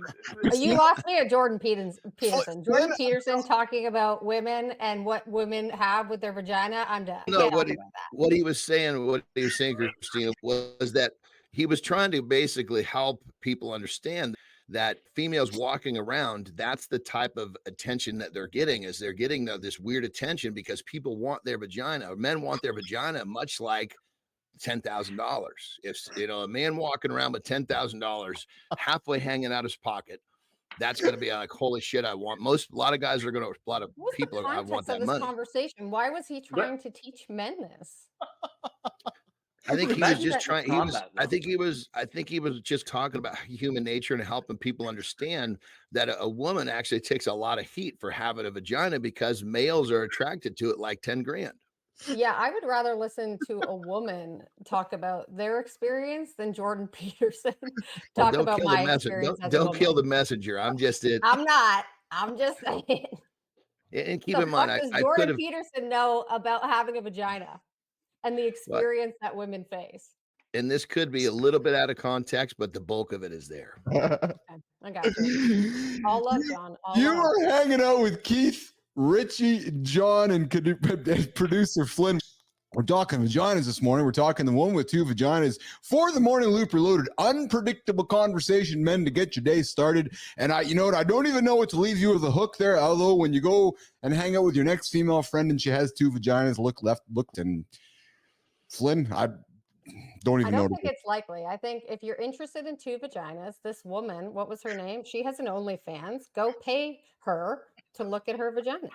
You lost me at Jorden Peterson. Jorden Peterson talking about women and what women have with their vagina. I'm done. No, what he was saying, Christina, was that he was trying to basically help people understand that females walking around, that's the type of attention that they're getting, is they're getting this weird attention because people want their vagina, or men want their vagina, much like $10,000. If a man walking around with $10,000 halfway hanging out his pocket, that's going to be like, holy shit, I want. A lot of guys are going to, a lot of people are, I want that money. Conversation. Why was he trying to teach men this? I think he was just trying. I think he was just talking about human nature and helping people understand that a woman actually takes a lot of heat for having a vagina, because males are attracted to it like 10 grand. Yeah, I would rather listen to a woman talk about their experience than Jorden Peterson talk about my experience. Don't kill the messenger. I'm just it. I'm not. I'm just saying. And keep in mind, does Jorden Peterson know about having a vagina and the experience that women face? And this could be a little bit out of context, but the bulk of it is there. Okay, I got you. All love, John. You are hanging out with Keith, Richie, John, and producer Flynn. We're talking vaginas this morning. We're talking the one with two vaginas for the Morning Loop Reloaded. Unpredictable conversation, men, to get your day started. And I don't even know what to leave you with a hook there. Although when you go and hang out with your next female friend and she has two vaginas, look left, and Flynn, I don't think it's likely. I think if you're interested in two vaginas, this woman, what was her name? She has an OnlyFans. Go pay her to look at her vaginas.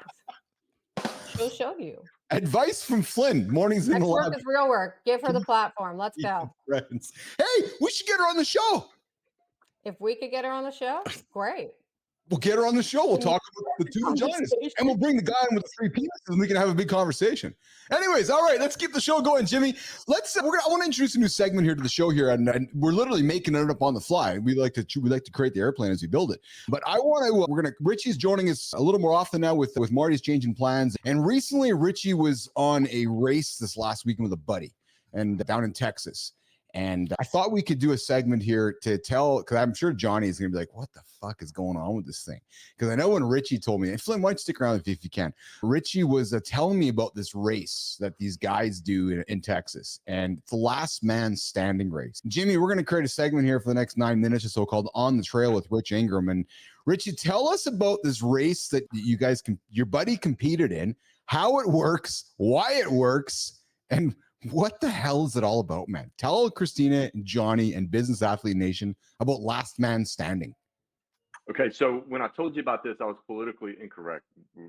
She'll show you. Advice from Flynn. Mornings in the lab. Work is real work. Give her the platform. Let's go. Friends. Hey, we should get her on the show. If we could get her on the show, great. We'll get her on the show. We'll talk about the two vaginas, and we'll bring the guy in with the 3 penises, and we can have a big conversation. Anyways, all right, let's keep the show going, Jimmy. I want to introduce a new segment here to the show here, and we're literally making it up on the fly. We like to create the airplane as we build it. But Richie's joining us a little more often now with Marty's changing plans. And recently, Richie was on a race this last weekend with a buddy, and down in Texas. And I thought we could do a segment here to tell, because I'm sure Johnny is going to be like, what the fuck is going on with this thing? Because I know when Richie told me, and Flynn, why don't you stick around if you can? Richie was telling me about this race that these guys do in Texas, and it's the last man standing race. Jimmy, we're going to create a segment here for the next 9 minutes or so called On the Trail with Rich Ingram. And Richie, tell us about this race that your buddy competed in, how it works, why it works, and what the hell is it all about, man? Tell Christina and Johnny and Business Athlete Nation about Last Man Standing. Okay, so when I told you about this, I was politically incorrect.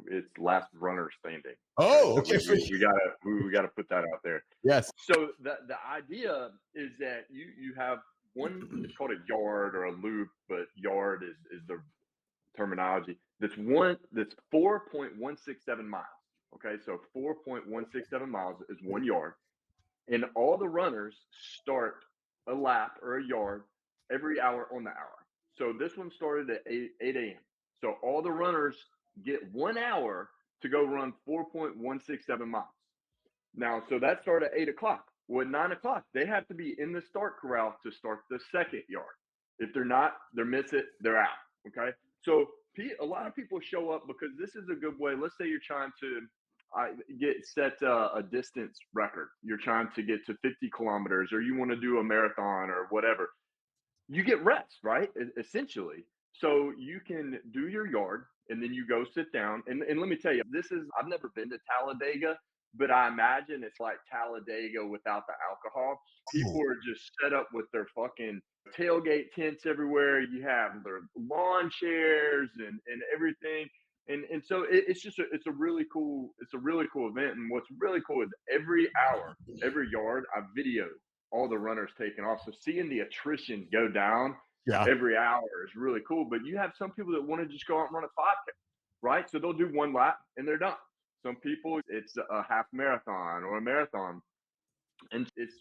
It's Last Runner Standing. Oh, okay. So we gotta put that out there. Yes. So the idea is that you have one. It's called a yard or a loop, but yard is the terminology. That's 4.167 miles. Okay, so 4.167 miles is 1 yard. And all the runners start a lap or a yard every hour on the hour. So this one started at 8 a.m. So all the runners get 1 hour to go run 4.167 miles. Now, so that started at 8 o'clock. Well, at 9 o'clock, they have to be in the start corral to start the second yard. If they're not, they miss it, they're out. Okay. So a lot of people show up because this is a good way. Let's say you're trying to set a distance record. You're trying to get to 50 kilometers, or you want to do a marathon or whatever. You get rest, right? Essentially. So you can do your yard and then you go sit down. And let me tell you, I've never been to Talladega, but I imagine it's like Talladega without the alcohol. People are just set up with their fucking tailgate tents everywhere. You have their lawn chairs and everything. And so it's a really cool event. And what's really cool is every hour, every yard, I videoed all the runners taking off. So seeing the attrition go down every hour is really cool. But you have some people that want to just go out and run a 5K, right? So they'll do one lap and they're done. Some people, it's a half marathon or a marathon. And it's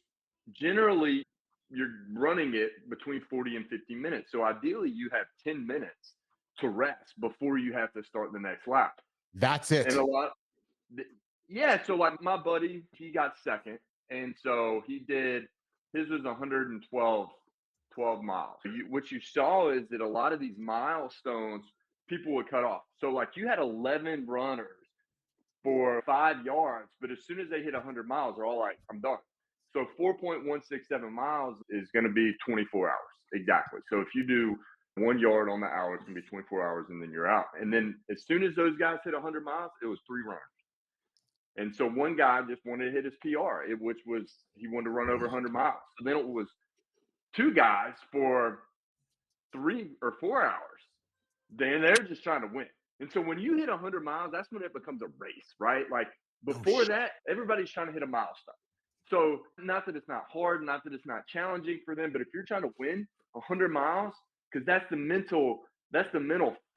generally, you're running it between 40 and 50 minutes. So ideally, you have 10 minutes to rest before you have to start the next lap. That's it. And so like my buddy, he got second. And so his was 112 miles. What you saw is that a lot of these milestones, people would cut off. So like you had 11 runners for 5 yards, but as soon as they hit 100 miles, they're all like, I'm done. So 4.167 miles is going to be 24 hours. Exactly. So if you do 1 yard on the hour, it's going to be 24 hours and then you're out. And then as soon as those guys hit 100 miles, it was 3 runners. And so one guy just wanted to hit his PR, which was he wanted to run over 100 miles. So then it was 2 guys for 3 or 4 hours. Then they're just trying to win. And so when you hit 100 miles, that's when it becomes a race, right? Like before that, everybody's trying to hit a milestone. So not that it's not hard, not that it's not challenging for them, but if you're trying to win 100 miles, because that's the mental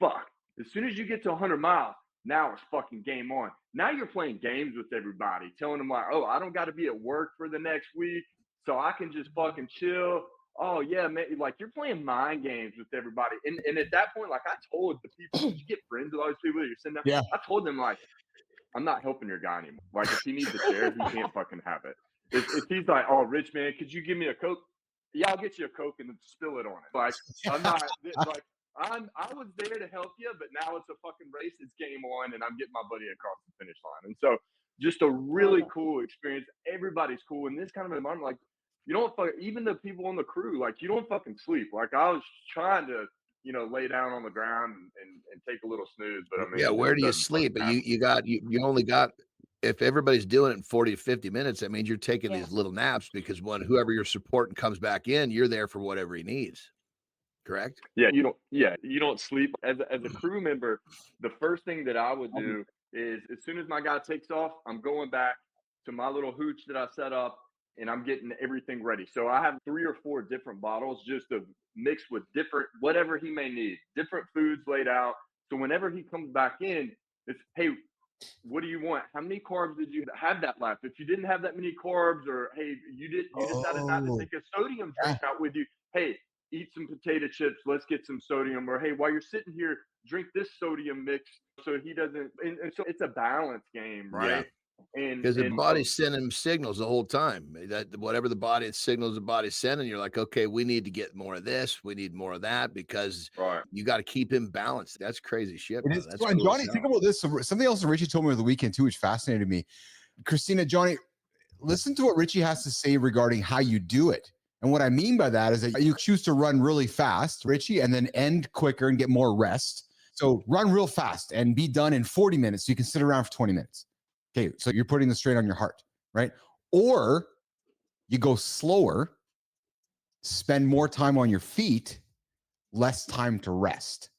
fuck. As soon as you get to 100 miles, now it's fucking game on. Now you're playing games with everybody, telling them like, oh, I don't got to be at work for the next week, so I can just fucking chill. Oh yeah, man, like you're playing mind games with everybody. And at that point, like I told the people, you get friends with all these people that you're sitting down. Yeah. I told them like, I'm not helping your guy anymore. Like if he needs a chair, he can't fucking have it. If he's like, oh, Rich, man, could you give me a Coke? Yeah, I'll get you a Coke and then spill it on it. Like I'm not like I was there to help you, but now it's a fucking race. It's game on, and I'm getting my buddy across the finish line. And so just a really cool experience. Everybody's cool. And this kind of environment, like you don't even the people on the crew, like you don't fucking sleep. Like I was trying to, lay down on the ground and take a little snooze. But I mean, yeah, where do you sleep? But you only got, if everybody's doing it in 40 to 50 minutes, that means you're taking these little naps because whoever you're supporting comes back in, you're there for whatever he needs. Correct? Yeah, you don't sleep. As a crew member, the first thing that I would do is as soon as my guy takes off, I'm going back to my little hooch that I set up and I'm getting everything ready. So I have 3 or 4 different bottles just to mix with different, whatever he may need, different foods laid out. So whenever he comes back in, it's, hey, what do you want? How many carbs did you have that lap? If you didn't have that many carbs, or hey, you decided not to take a sodium drink out with you, hey, eat some potato chips, let's get some sodium. Or hey, while you're sitting here, drink this sodium mix so he doesn't. And so it's a balance game, right? Because the body's sending him signals the whole time. That whatever the body signals the body's sending, you're like, okay, we need to get more of this, we need more of that, because you got to keep him balanced. That's crazy shit. That's cool. Johnny, think about this. Something else that Richie told me over the weekend too, which fascinated me. Christina, Johnny, listen to what Richie has to say regarding how you do it. And what I mean by that is that you choose to run really fast, Richie, and then end quicker and get more rest. So run real fast and be done in 40 minutes. So you can sit around for 20 minutes. Okay, so you're putting the strain on your heart, right? Or you go slower, spend more time on your feet, less time to rest.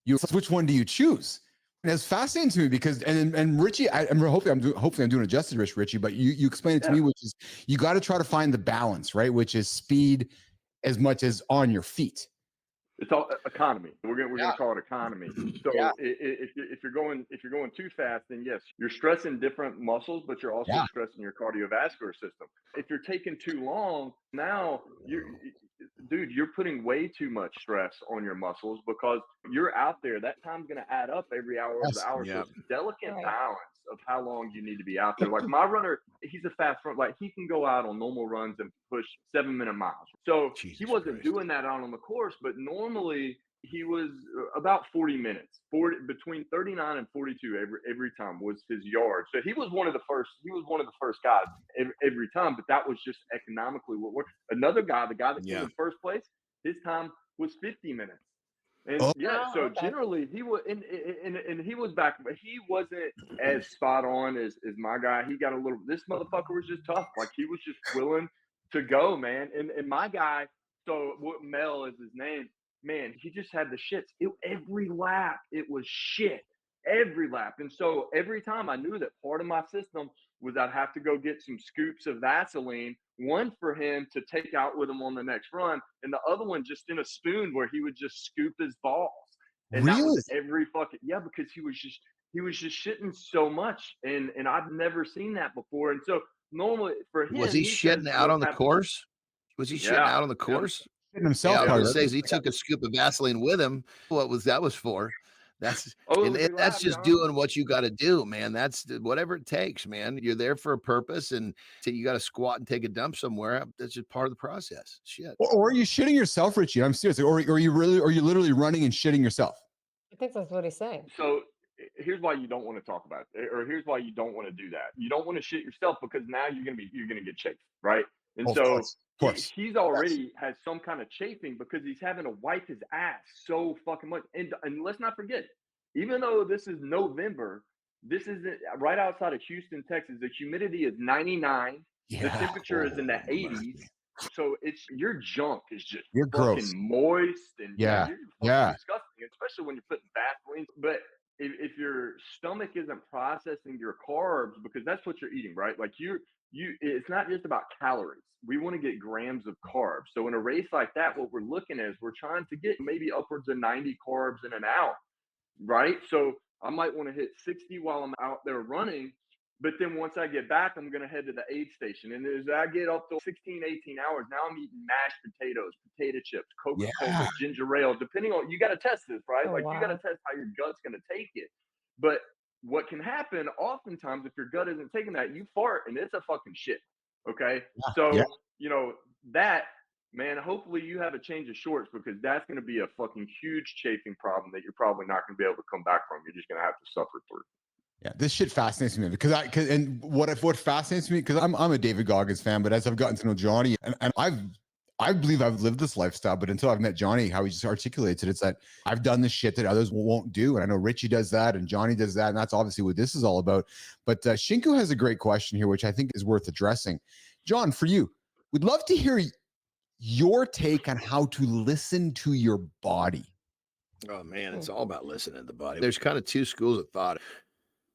Which one do you choose? And it's fascinating to me because, and Richie, hopefully I'm doing it justice, Richie, but you explained it to me, which is you got to try to find the balance, right? Which is speed as much as on your feet. It's all economy. We're gonna call it economy. So if you're going too fast, then yes, you're stressing different muscles, but you're also stressing your cardiovascular system. If you're taking too long, now you're putting way too much stress on your muscles because you're out there. That time's gonna add up every hour of the hour. So it's a delicate balance of how long you need to be out there. Like my runner, he's a fast runner. Like he can go out on normal runs and push 7-minute miles. So he wasn't doing that out on the course, but normally he was about 40 minutes, between 39 and 42 every time was his yard. So he was one of the first guys every time, but that was just economically what worked. Another guy, the guy that came in first place, his time was 50 minutes. And generally he was, and he was back, but he wasn't as spot on as my guy. He got this motherfucker was just tough. Like he was just willing to go, man. And my guy, so Mel is his name, man, he just had the shits. Every lap, it was shit. Every lap. And so every time I knew that part of my system was I'd have to go get some scoops of Vaseline, one for him to take out with him on the next run, and the other one just in a spoon where he would just scoop his balls. And that was every fucking, because he was just shitting so much. And I've never seen that before. And so normally for him, was he shitting out on the course? Was he shitting out on the course? Himself, I would say he took a scoop of Vaseline with him. What was that was for? That's just doing what you got to do, man. That's whatever it takes, man. You're there for a purpose, and you got to squat and take a dump somewhere. That's just part of the process. Shit. Or are you shitting yourself, Richie? I'm serious. Or are you literally running and shitting yourself? I think that's what he's saying. So here's why you don't want to talk about it, or here's why you don't want to do that. You don't want to shit yourself because now you're gonna get chafed, right? And he's already has some kind of chafing because he's having to wipe his ass so fucking much. And let's not forget, even though this is November, this is right outside of Houston, Texas. The humidity is 99. The temperature is in the 80s. So your junk is just fucking gross. moist and you're fucking disgusting, especially when you're putting Vaseline. But if your stomach isn't processing your carbs, because that's what you're eating, right? Like it's not just about calories. We want to get grams of carbs. So in a race like that, what we're looking at is we're trying to get maybe upwards of 90 carbs in an hour, right? So I might want to hit 60 while I'm out there running. But then once I get back, I'm going to head to the aid station. And as I get up to 16, 18 hours, now I'm eating mashed potatoes, potato chips, Coca-Cola, ginger ale, depending on, you got to test this, right? You got to test how your gut's going to take it. But what can happen oftentimes if your gut isn't taking that, you fart and it's a fucking shit. Okay. That, man, hopefully you have a change of shorts because that's going to be a fucking huge chafing problem that you're probably not going to be able to come back from. You're just going to have to suffer through. Yeah, this shit fascinates me because what fascinates me, because I'm a David Goggins fan, but as I've gotten to know Jonny, and I believe I've lived this lifestyle, but until I've met Jonny, how he just articulates it, it's that I've done this shit that others won't do. And I know Richie does that and Jonny does that. And that's obviously what this is all about. But Shinku has a great question here, which I think is worth addressing. John, for you, we'd love to hear your take on how to listen to your body. Oh man, it's all about listening to the body. There's kind of two schools of thought.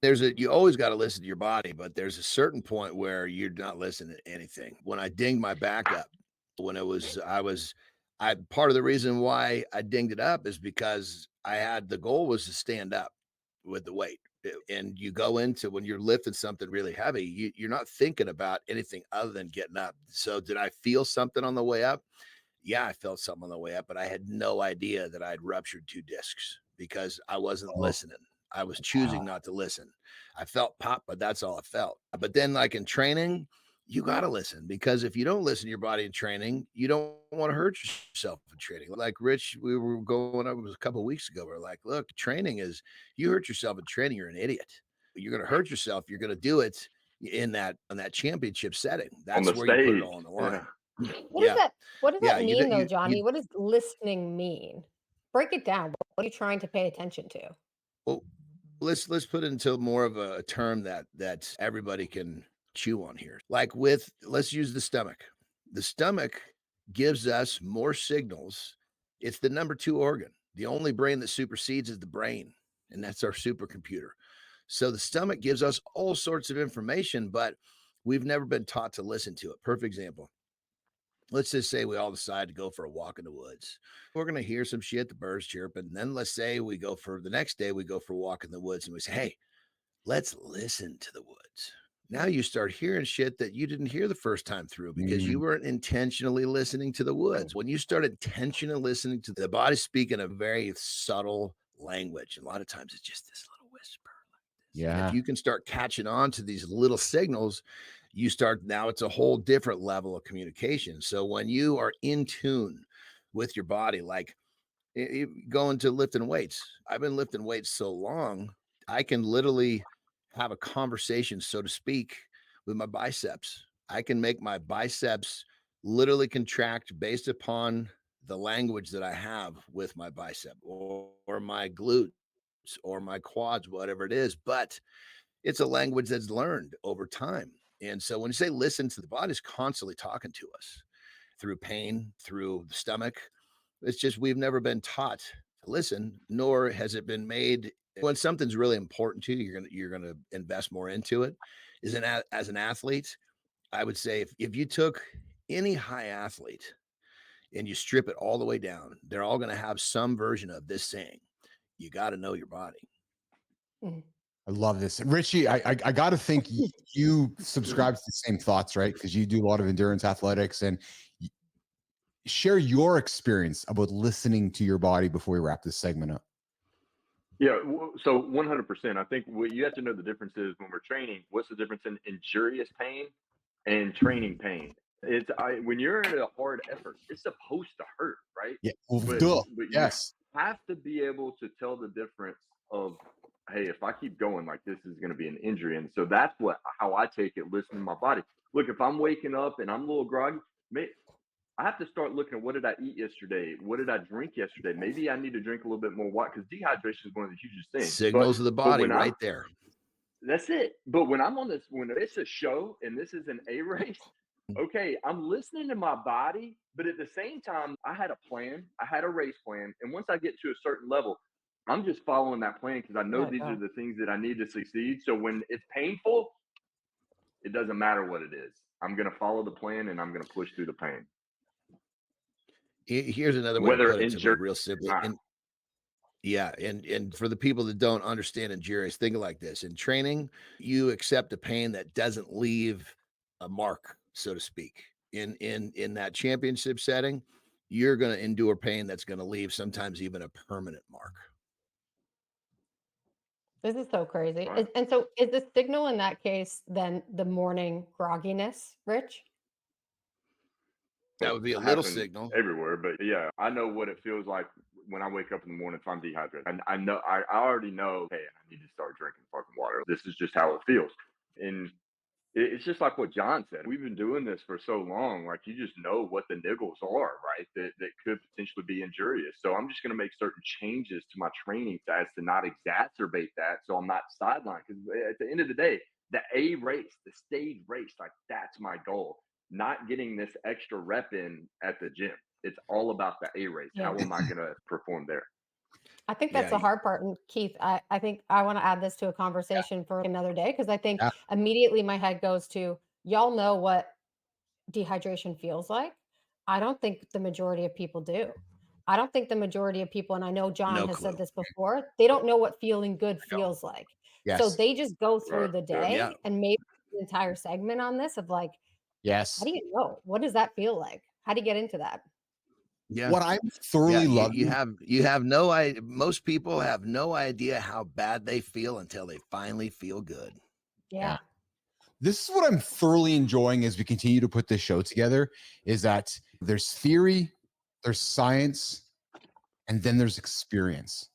You always got to listen to your body, but there's a certain point where you're not listening to anything. When I dinged my back up, part of the reason why I dinged it up is because the goal was to stand up with the weight. And you go into, when you're lifting something really heavy, you're not thinking about anything other than getting up. So did I feel something on the way up? Yeah, I felt something on the way up, but I had no idea that I'd ruptured 2 discs because I wasn't listening. I was choosing not to listen. I felt pop, but that's all I felt. But then like in training, you got to listen, because if you don't listen to your body in training, you don't want to hurt yourself in training. Like Rich, we were going up, it was a couple of weeks ago. We're like, look, training is, you hurt yourself in training, you're an idiot. You're going to hurt yourself. You're going to do it on that championship setting. That's where you put it all on the line. What does that mean though, Jonny? What does listening mean? Break it down. What are you trying to pay attention to? Well, let's put it into more of a term that everybody can chew on here. Like let's use the stomach. The stomach gives us more signals. It's the number 2 organ. The only brain that supersedes is the brain, and that's our supercomputer. So the stomach gives us all sorts of information, but we've never been taught to listen to it. Perfect example. let's just say we all decide to go for a walk in the woods. We're going to hear some shit, the birds chirping. Then let's say we go for the next day, we go for a walk in the woods and we say, hey, let's listen to the woods. Now you start hearing shit that you didn't hear the first time through because you weren't intentionally listening to the woods. When you start intentionally listening to the body speaking a very subtle language, a lot of times it's just this little whisper. Yeah. And if you can start catching on to these little signals, you start, now it's a whole different level of communication. So when you are in tune with your body, like going to lifting weights, I've been lifting weights so long, I can literally have a conversation, so to speak, with my biceps. I can make my biceps literally contract based upon the language that I have with my bicep or my glutes or my quads, whatever it is. But it's a language that's learned over time. And so when you say listen to the body, is constantly talking to us through pain, through the stomach. It's just we've never been taught to listen, nor has it been made. When something's really important to you, you're gonna invest more into it. As an athlete, I would say if you took any high athlete and you strip it all the way down, they're all gonna have some version of this saying: you got to know your body. I love this. Richie, I got to think you subscribe to the same thoughts, right? Because you do a lot of endurance athletics, and share your experience about listening to your body before we wrap this segment up. Yeah, so 100%. I think what you have to know the difference is when we're training, what's the difference in injurious pain and training pain? When you're in a hard effort, it's supposed to hurt, right? Yeah, but yes. You have to be able to tell the difference of, hey, if I keep going like this is going to be an injury. And so that's how I take it, listening to my body. Look, if I'm waking up and I'm a little groggy, I have to start looking at what did I eat yesterday? What did I drink yesterday? Maybe I need to drink a little bit more water because dehydration is one of the hugest things. Signals of the body right there. That's it. But when it's a show and this is an A race, okay, I'm listening to my body, but at the same time, I had a plan. I had a race plan. And once I get to a certain level, I'm just following that plan because I know these are the things that I need to succeed. So when it's painful, it doesn't matter what it is. I'm going to follow the plan and I'm going to push through the pain. Here's another way to put it to real simply. And for the people that don't understand injurious, think like this. In training, you accept a pain that doesn't leave a mark, so to speak. In that championship setting, you're going to endure pain that's going to leave sometimes even a permanent mark. This is so crazy. Right. And so is the signal in that case then the morning grogginess, Rich? That would be a little signal everywhere, but yeah, I know what it feels like when I wake up in the morning if I'm dehydrated. And I already know, hey, I need to start drinking fucking water. This is just how it feels. And it's just like what John said. We've been doing this for so long, like you just know what the niggles are, right? That could potentially be injurious. So I'm just going to make certain changes to my training as to not exacerbate that, so I'm not sidelined. Because at the end of the day, the A race, the stage race, like that's my goal. Not getting this extra rep in at the gym. It's all about the A race. Yeah. How am I going to perform there? I think that's the hard part. And Keith, I think I want to add this to a conversation for another day, because I think immediately my head goes to, y'all know what dehydration feels like. I don't think the majority of people do. I don't think the majority of people, and I know John has said this before, they don't know what feeling good feels like. Yes. So they just go through the day and maybe the entire segment on this of like, how do you know? What does that feel like? How do you get into that? Yeah. What I thoroughly love. You have no idea. Most people have no idea how bad they feel until they finally feel good. Yeah. This is what I'm thoroughly enjoying as we continue to put this show together, is that there's theory, there's science, and then there's experience.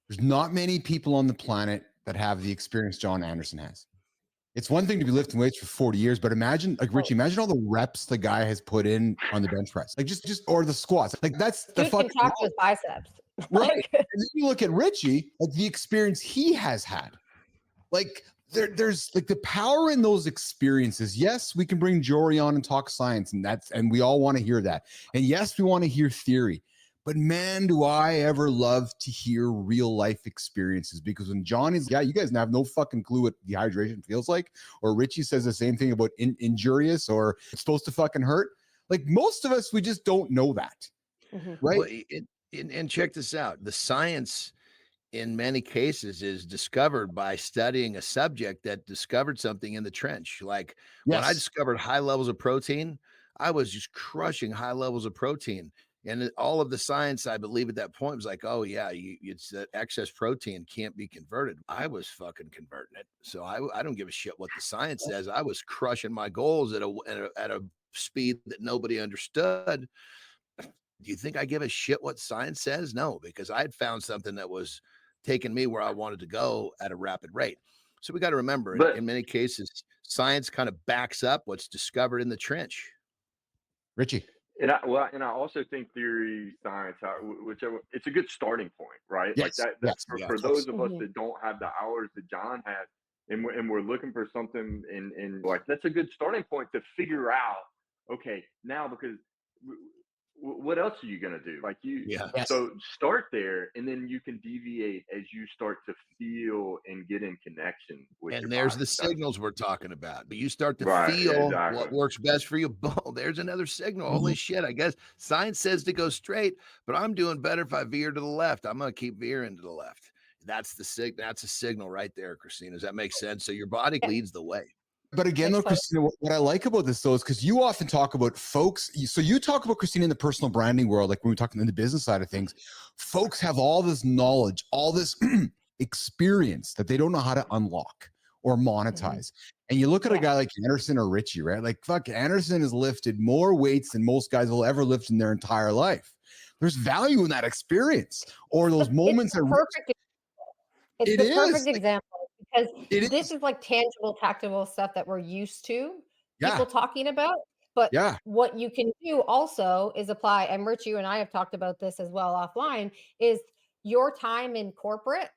There's not many people on the planet that have the experience John Anderson has. It's one thing to be lifting weights for 40 years, but imagine, like Richie, imagine all the reps the guy has put in on the bench press, like just or the squats. Like that's the fucking talk to his biceps, right? And then you look at Richie, like the experience he has had. Like there's like the power in those experiences. Yes, we can bring Jory on and talk science, and we all want to hear that. And yes, we want to hear theory. But man, do I ever love to hear real life experiences, because when Johnny's, you guys have no fucking clue what dehydration feels like, or Richie says the same thing about injurious or it's supposed to fucking hurt. Like most of us, we just don't know that. Right. Well, and check this out. The science in many cases is discovered by studying a subject that discovered something in the trench. Like when I discovered high levels of protein, I was just crushing high levels of protein. And all of the science, I believe at that point was like, oh yeah, it's that excess protein can't be converted. I was fucking converting it. So I don't give a shit what the science says. I was crushing my goals at a speed that nobody understood. Do you think I give a shit what science says? No, because I had found something that was taking me where I wanted to go at a rapid rate. So we got to remember, in many cases, science kind of backs up what's discovered in the trench. Richie. And I also think theory, science, whichever, it's a good starting point, right? Yes, like that's for those of us that don't have the hours that John has, and we're looking for something in like, that's a good starting point to figure out, okay, now, because what else are you going to do? Like so start there, and then you can deviate as you start to feel and get in connection with and your there's body. the signals we're talking about. But you start to feel what works best for you. Boom, there's another signal. Holy shit, I guess science says to go straight, but I'm doing better if I veer to the left. I'm going to keep veering to the left. That's a signal right there, Christina. Does that make sense? So your body leads the way. But again, though, Christina, what I like about this, though, is because you often talk about folks. So you talk about, Christina, in the personal branding world, like when we're talking in the business side of things, folks have all this knowledge, all this experience that they don't know how to unlock or monetize. And you look at a guy like Anderson or Richie, right? Like, fuck, Anderson has lifted more weights than most guys will ever lift in their entire life. There's value in that experience or those moments. It's the perfect example. Because this is like tangible, tactile stuff that we're used to people talking about. But what you can do also is apply, and Rich, you and I have talked about this as well offline, is your time in corporate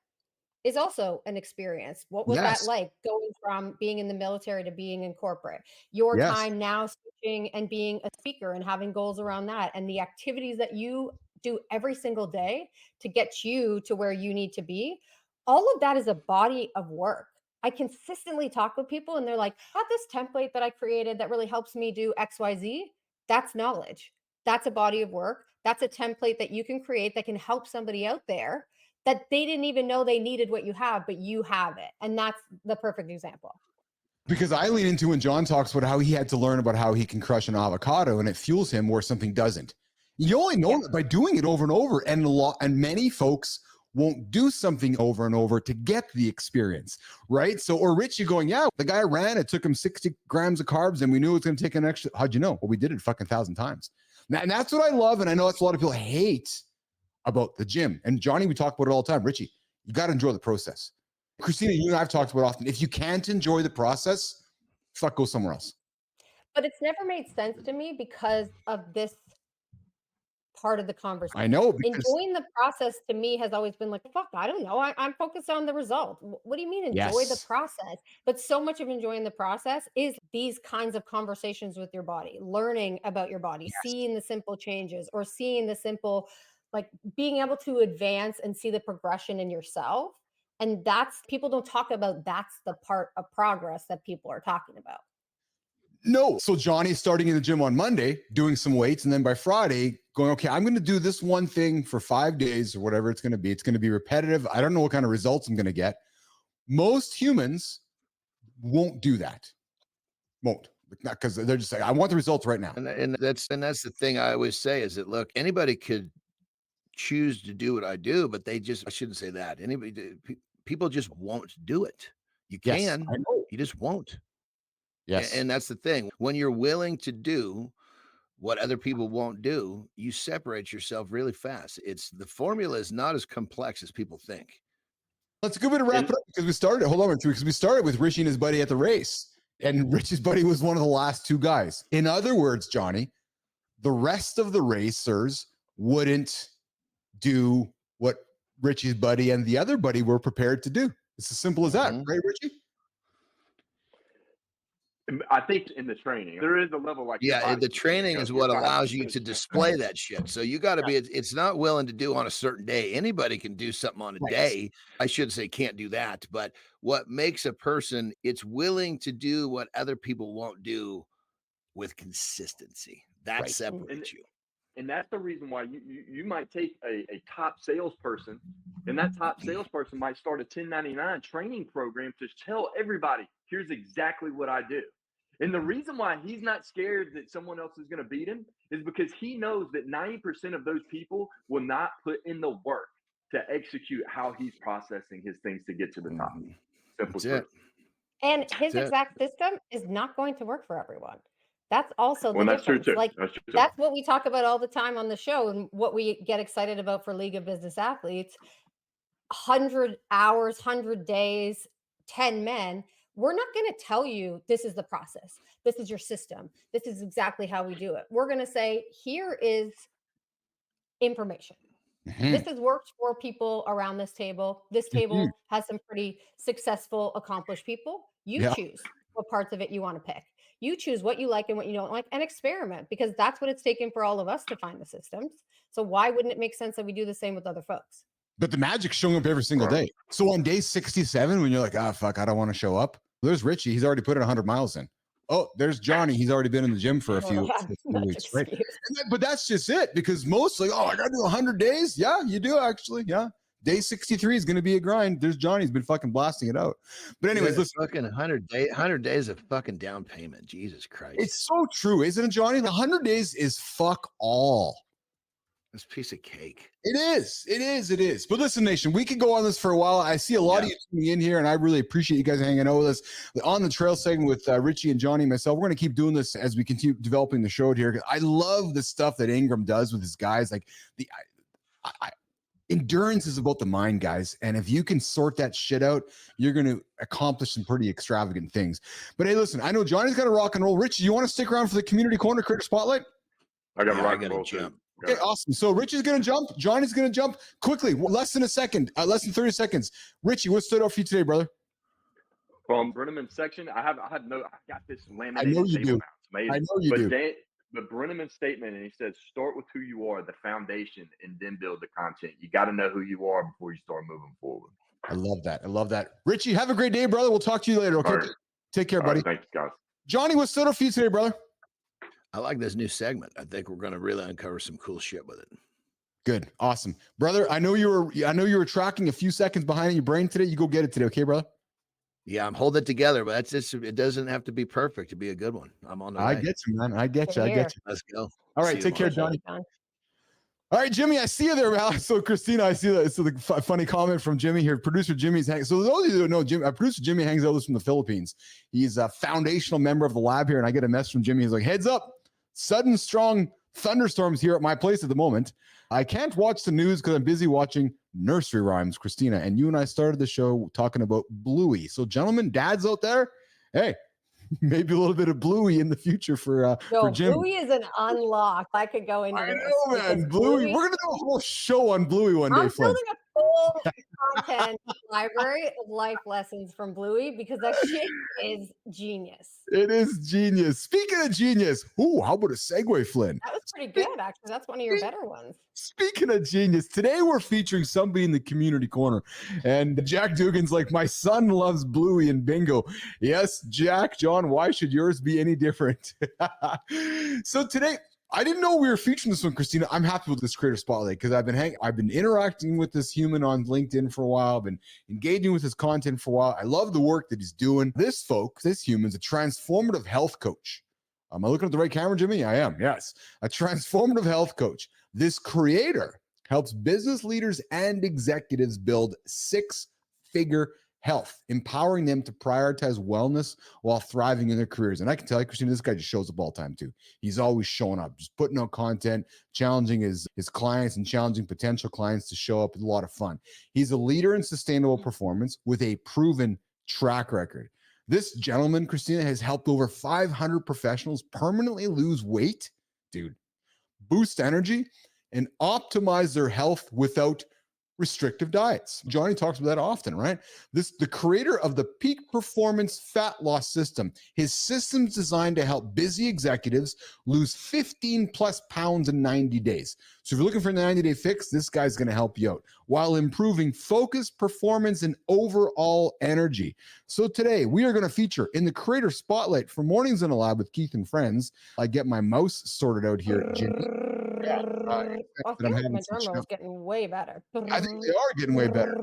is also an experience. What was that like going from being in the military to being in corporate? Your time now switching and being a speaker and having goals around that, and the activities that you do every single day to get you to where you need to be. All of that is a body of work. I consistently talk with people and they're like, I have this template that I created that really helps me do XYZ. That's knowledge. That's a body of work. That's a template that you can create that can help somebody out there that they didn't even know they needed what you have, but you have it. And that's the perfect example. Because I lean into when John talks about how he had to learn about how he can crush an avocado and it fuels him where something doesn't. You only know that by doing it over and over. And many folks won't do something over and over to get the experience, right? So, or Richie going, the guy ran, it took him 60 grams of carbs and we knew it was going to take an extra, how'd you know? Well, we did it fucking 1,000 times. And that's what I love. And I know that's a lot of people hate about the gym. And Johnny, we talk about it all the time. Richie, you got to enjoy the process. Christina, you and I've talked about often. If you can't enjoy the process, fuck, go somewhere else. But it's never made sense to me because of this part of the conversation. I know. Enjoying the process to me has always been like, fuck, I don't know. I'm focused on the result. What do you mean enjoy the process? But so much of enjoying the process is these kinds of conversations with your body, learning about your body, seeing the simple changes or seeing the simple, like being able to advance and see the progression in yourself. And that's, people don't talk about, that's the part of progress that people are talking about. No. So Johnny's starting in the gym on Monday, doing some weights. And then by Friday going, okay, I'm going to do this one thing for 5 days or whatever it's going to be. It's going to be repetitive. I don't know what kind of results I'm going to get. Most humans won't do that. Won't. Because they're just like, I want the results right now. And that's the thing I always say is that, look, anybody could choose to do what I do, but I shouldn't say that. People just won't do it. You can, you just won't. Yes. And that's the thing. When you're willing to do what other people won't do, you separate yourself really fast. The formula is not as complex as people think. Let's go to wrap it up because we started. Hold on, because we started with Richie and his buddy at the race, and Richie's buddy was one of the last two guys. In other words, Johnny, the rest of the racers wouldn't do what Richie's buddy and the other buddy were prepared to do. It's as simple as that, right, Richie? I think in the training, there is a level like the training is what allows you to display that shit. So you got to be, it's not willing to do on a certain day. Anybody can do something on a day. I shouldn't say can't do that, but what makes a person, it's willing to do what other people won't do with consistency. That Right. separates you. And that's the reason why you might take a top salesperson, and that top salesperson might start a 1099 training program to tell everybody, here's exactly what I do. And the reason why he's not scared that someone else is going to beat him is because he knows that 90% of those people will not put in the work to execute how he's processing his things to get to the top. Simple truth. And his exact system is not going to work for everyone. That's also the difference. True too. Like that's true too. That's what we talk about all the time on the show, and what we get excited about for League of Business Athletes. 100 hours, 100 days, 10 men. We're not going to tell you this is the process. This is your system. This is exactly how we do it. We're going to say, here is information. This has worked for people around this table. This table has some pretty successful, accomplished people. You choose what parts of it you want to pick. You choose what you like and what you don't like, and experiment, because that's what it's taken for all of us to find the systems. So why wouldn't it make sense that we do the same with other folks? But the magic's showing up every single day. So on day 67, when you're like, fuck, I don't want to show up. There's Richie. He's already put in 100 miles in. Oh, there's Johnny. He's already been in the gym for a few weeks, right? But that's just it, because most like, I got to do 100 days. Yeah, you do actually. Yeah. Day 63 is going to be a grind. There's Johnny's been fucking blasting it out. But anyways, listen. Fucking 100 days of fucking down payment. Jesus Christ. It's so true, isn't it, Johnny? The 100 days is fuck all. This piece of cake. It is. It is. It is. But listen, nation, we could go on this for a while. I see a lot of you tuning in here, and I really appreciate you guys hanging out with us on the trail segment with Richie and Jonny and myself. We're going to keep doing this as we continue developing the show here. I love the stuff that Ingram does with his guys. Like endurance is about the mind, guys. And if you can sort that shit out, you're going to accomplish some pretty extravagant things. But hey, listen, I know Johnny's got to rock and roll. Richie, you want to stick around for the community corner critter spotlight? I got to rock and roll jump. Okay, awesome. So Richie's going to jump. Johnny's going to jump quickly. Less than a second. Less than 30 seconds. Richie, what stood out for you today, brother? From Brenneman's section, I got this laminated. I know you do. I know you do. But Brenneman's statement, and he says, start with who you are, the foundation, and then build the content. You got to know who you are before you start moving forward. I love that. I love that. Richie, have a great day, brother. We'll talk to you later, okay? Right. Take care, buddy. Thanks, guys. Johnny, what stood out for you today, brother? I like this new segment. I think we're going to really uncover some cool shit with it. Good. Awesome. Brother, I know you were tracking a few seconds behind your brain today. You go get it today, okay, brother? Yeah, I'm holding it together, but that's just, it doesn't have to be perfect to be a good one. I'm on the way. I get you, man. I get you. Let's go. All right, take care, Johnny. All right, Jimmy, I see you there, man. So, Christina, I see that. So, the funny comment from Jimmy here. Producer Jimmy's hanging. So, those of you who don't know, producer Jimmy hangs out with us from the Philippines. He's a foundational member of the lab here, and I get a message from Jimmy. He's like, heads up, sudden strong thunderstorms here at my place at the moment. I can't watch the news because I'm busy watching nursery rhymes, Christina. And you and I started the show talking about Bluey. So, gentlemen, dads out there, hey, maybe a little bit of Bluey in the future for Jim. Bluey is an unlock. I could go into I know, man. Bluey. We're going to do a whole show on Bluey one day, I'm building a full content library of life lessons from Bluey, because that shit is genius. It is genius. Speaking of genius, how about a segue, Flynn? That was pretty good, actually. That's one of your better ones. Speaking of genius, today we're featuring somebody in the community corner. And Jack Dugan's like, my son loves Bluey and bingo. Yes, Jack, John, why should yours be any different? So today, I didn't know we were featuring this one, Christina. I'm happy with this creator spotlight because I've been interacting with this human on LinkedIn for a while. I've been engaging with his content for a while. I love the work that he's doing. This human's a transformative health coach. Am I looking at the right camera, Jimmy? I am. Yes. A transformative health coach. This creator helps business leaders and executives build six-figure health, empowering them to prioritize wellness while thriving in their careers. And I can tell you, Christina, this guy just shows up all the time too. He's always showing up, just putting out content, challenging his clients and challenging potential clients to show up. It's a lot of fun. He's a leader in sustainable performance with a proven track record. This gentleman, Christina, has helped over 500 professionals permanently lose weight, dude, boost energy, and optimize their health without restrictive diets. Jonny talks about that often, right? The creator of the peak performance fat loss system. His system's designed to help busy executives lose 15 plus pounds in 90 days. So if you're looking for a 90-day fix, this guy's going to help you out while improving focus, performance, and overall energy. So today we are going to feature in the creator spotlight for Mornings in a Lab with Keith and Friends. I get my mouse sorted out here, Jimmy. Yeah, I feel like my drum roll is getting way better. I think they are getting way better.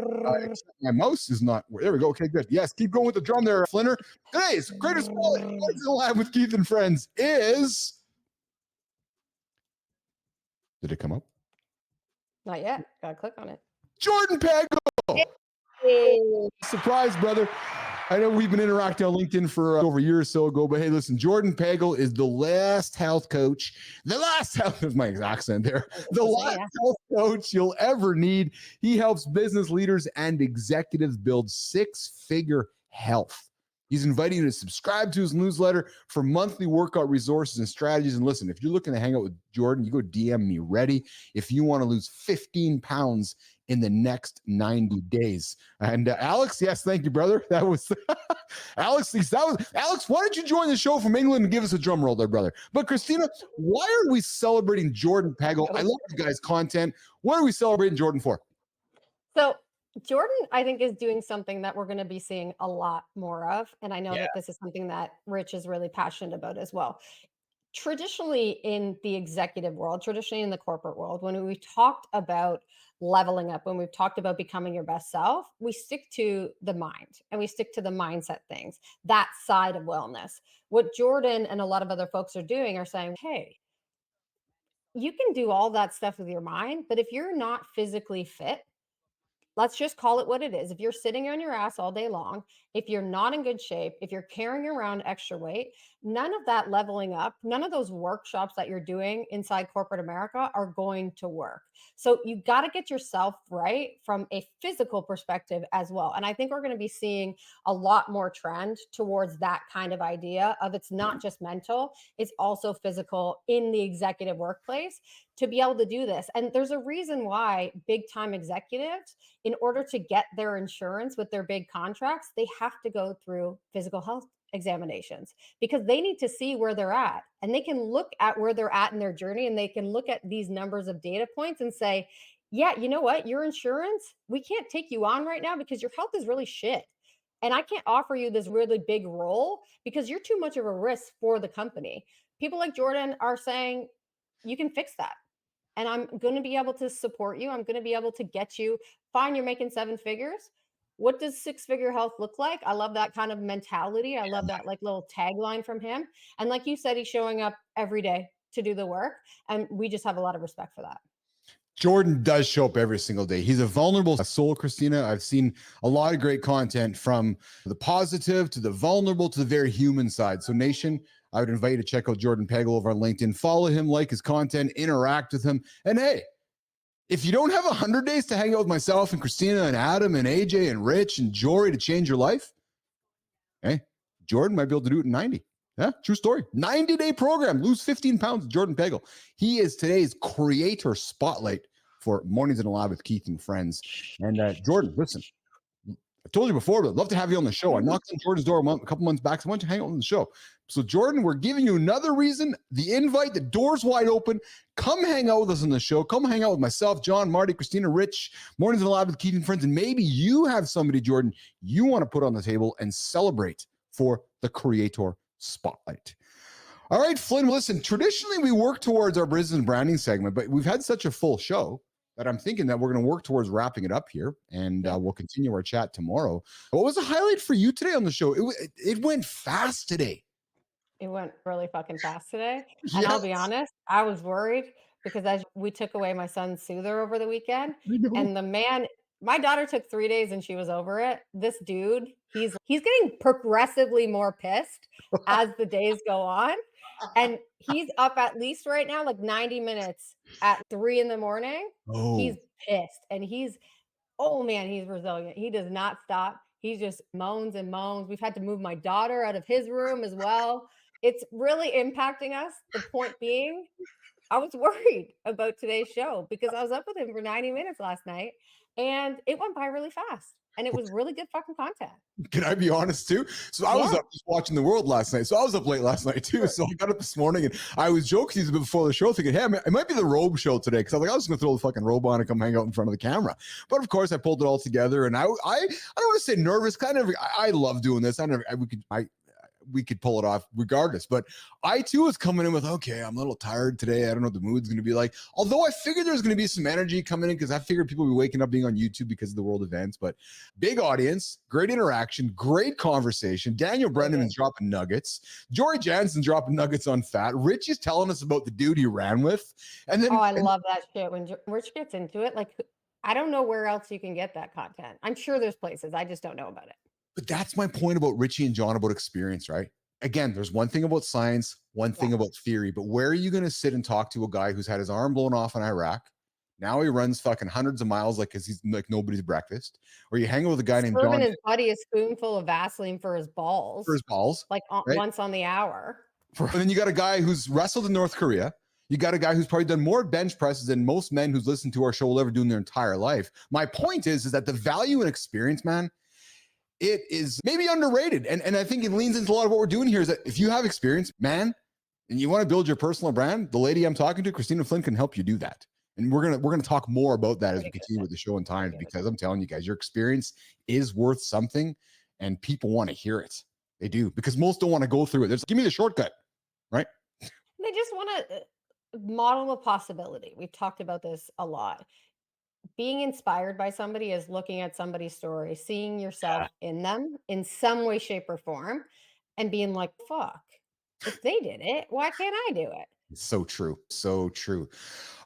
Except my mouse is not. There we go. Okay, good. Yes, keep going with the drum there, Flinner. Today's Creator Spotlight Mornings in a Lab with Keith and Friends is. Did it come up? Not yet. Gotta click on it. Jorden Pagel. Hey. Surprise, brother. I know we've been interacting on LinkedIn for over a year or so ago, but hey, listen, Jorden Pagel is the last health coach. The last health is my accent there. The last health coach you'll ever need. He helps business leaders and executives build six-figure health. He's inviting you to subscribe to his newsletter for monthly workout resources and strategies. And listen, if you're looking to hang out with Jorden, you go DM me ready if you want to lose 15 pounds in the next 90 days. And Alex, yes, thank you, brother. That was Alex. Alex. Why don't you join the show from England and give us a drum roll there, brother? But Christina, why are we celebrating Jorden Pagel? I love you guys' content. What are we celebrating Jorden for? So Jorden, I think, is doing something that we're going to be seeing a lot more of. And I know that this is something that Rich is really passionate about as well. Traditionally in the executive world, traditionally in the corporate world, when we talked about leveling up, when we've talked about becoming your best self, we stick to the mind and we stick to the mindset things, that side of wellness. What Jorden and a lot of other folks are doing are saying, hey, you can do all that stuff with your mind, but if you're not physically fit, let's just call it what it is. If you're sitting on your ass all day long, if you're not in good shape, if you're carrying around extra weight, none of that leveling up, none of those workshops that you're doing inside corporate America are going to work. So you got to get yourself right from a physical perspective as well. And I think we're going to be seeing a lot more trend towards that kind of idea of it's not just mental, it's also physical in the executive workplace to be able to do this. And there's a reason why big time executives, in order to get their insurance with their big contracts, they have to go through physical health examinations because they need to see where they're at, and they can look at where they're at in their journey, and they can look at these numbers of data points and say, yeah, you know what, your insurance, we can't take you on right now because your health is really shit. And I can't offer you this really big role because you're too much of a risk for the company. People like Jorden are saying, you can fix that. And I'm going to be able to support you. I'm going to be able to get you. Fine, you're making seven figures. What does six-figure health look like? I love that kind of mentality. I love that like little tagline from him. And like you said, he's showing up every day to do the work. And we just have a lot of respect for that. Jorden does show up every single day. He's a vulnerable soul, Christina. I've seen a lot of great content from the positive to the vulnerable to the very human side. So nation, I would invite you to check out Jorden Pagel over on LinkedIn. Follow him, like his content, interact with him. And hey, if you don't have 100 days to hang out with myself and Christina and Adam and AJ and Rich and Jory to change your life, hey, Jorden might be able to do it in 90. Yeah, true story. 90-day program. Lose 15 pounds with Jorden Pagel. He is today's creator spotlight for Mornings in a Lab with Keith and Friends. And Jorden, listen, I told you before, but I'd love to have you on the show. I knocked on Jordan's door a couple months back. So I want you to hang out on the show. So Jorden, we're giving you another reason. The invite, the door's wide open. Come hang out with us on the show. Come hang out with myself, John, Marty, Christina, Rich, Mornings in a Lab with Keith and Friends. And maybe you have somebody, Jorden, you want to put on the table and celebrate for the creator spotlight. All right, Flynn, listen, traditionally we work towards our business and branding segment, but we've had such a full show that I'm thinking that we're going to work towards wrapping it up here, and we'll continue our chat tomorrow. What was the highlight for you today on the show? It went fast today. It went really fucking fast today. And I'll be honest, I was worried because as we took away my son's soother over the weekend, and the man, my daughter took 3 days and she was over it. This dude, he's getting progressively more pissed as the days go on. And he's up at least right now, like 90 minutes at 3 a.m. Oh. He's pissed and oh man, he's resilient. He does not stop. He just moans and moans. We've had to move my daughter out of his room as well. It's really impacting us. The point being, I was worried about today's show because I was up with him for 90 minutes last night. and it went by really fast. And it was really good fucking content. Can I be honest too? So I was up just watching the world last night. So I was up late last night too. So I got up this morning and I was joking a bit before the show thinking, hey, it might be the robe show today. Cause I was like, I was going to throw the fucking robe on and come hang out in front of the camera. But of course I pulled it all together and I don't want to say nervous. Kind of, I love doing this. We could pull it off regardless. But I too was coming in with, okay, I'm a little tired today. I don't know what the mood's going to be like. Although I figured there's going to be some energy coming in because I figured people would be waking up being on YouTube because of the world events. But big audience, great interaction, great conversation. Daniel Brennan is dropping nuggets. Jory Jansen's dropping nuggets on fat. Rich is telling us about the dude he ran with. And then I love that shit when Rich gets into it. Like, I don't know where else you can get that content. I'm sure there's places. I just don't know about it. But that's my point about Richie and John about experience, right? Again, there's one thing about science, one thing about theory, but where are you going to sit and talk to a guy who's had his arm blown off in Iraq? Now he runs fucking hundreds of miles like he's like nobody's breakfast. Or you hang out with a guy named John. His buddy a spoonful of Vaseline for his balls. Like right? Once on the hour. And then you got a guy who's wrestled in North Korea. You got a guy who's probably done more bench presses than most men who's listened to our show will ever do in their entire life. My point is that the value and experience, man, it is maybe underrated. And I think it leans into a lot of what we're doing here is that if you have experience, man, and you want to build your personal brand, the lady I'm talking to, Christina Flynn, can help you do that. And we're gonna talk more about that as we continue with the show in time, because I'm telling you guys, your experience is worth something and people want to hear it. They do, because most don't want to go through it. Give me the shortcut, right? They just want to model a possibility. We've talked about this a lot. Being inspired by somebody is looking at somebody's story, seeing yourself in them in some way, shape, or form, and being like, fuck, if they did it, why can't I do it? So true. So true.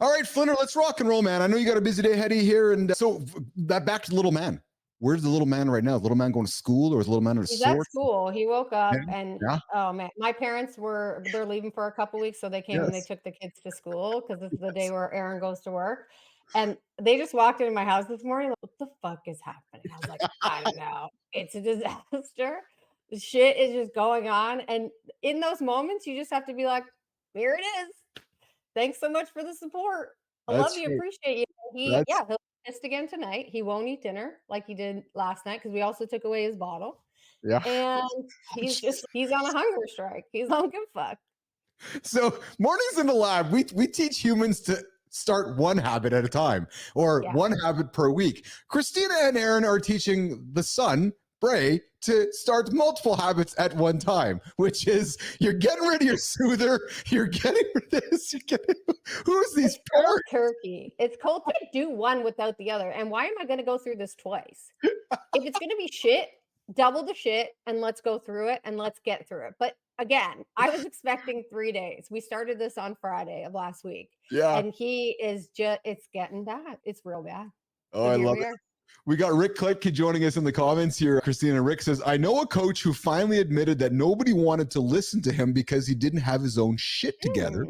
All right, Flinner, let's rock and roll, man. I know you got a busy day ahead of you here. And so that back to the little man. Where's the little man right now? Is the little man going to school, or is the little man at a He's at school. He woke up and oh man, my parents they're leaving for a couple weeks. So they came and they took the kids to school because this is the day where Aaron goes to work. And they just walked into my house this morning. Like, what the fuck is happening? I was like, I don't know. It's a disaster. The shit is just going on. And in those moments, you just have to be like, here it is. Thanks so much for the support. I love you. Appreciate you. He'll be pissed again tonight. He won't eat dinner like he did last night because we also took away his bottle. Yeah. And he's on a hunger strike. He's on good fuck. So mornings in the lab, we teach humans to start one habit at a time, or one habit per week. Christina and Aaron are teaching the son, Bray, to start multiple habits at one time, which is you're getting rid of your soother, you're getting rid of this, who's these parents? Turkey. It's cold to do one without the other. And why am I going to go through this twice? If it's going to be shit, double the shit and let's go through it and let's get through it. But again, I was expecting 3 days. We started this on Friday of last week. Yeah. And it's getting bad. It's real bad. Oh, I love it. We got Rick Klitke joining us in the comments here. Christina Rick says, I know a coach who finally admitted that nobody wanted to listen to him because he didn't have his own shit together.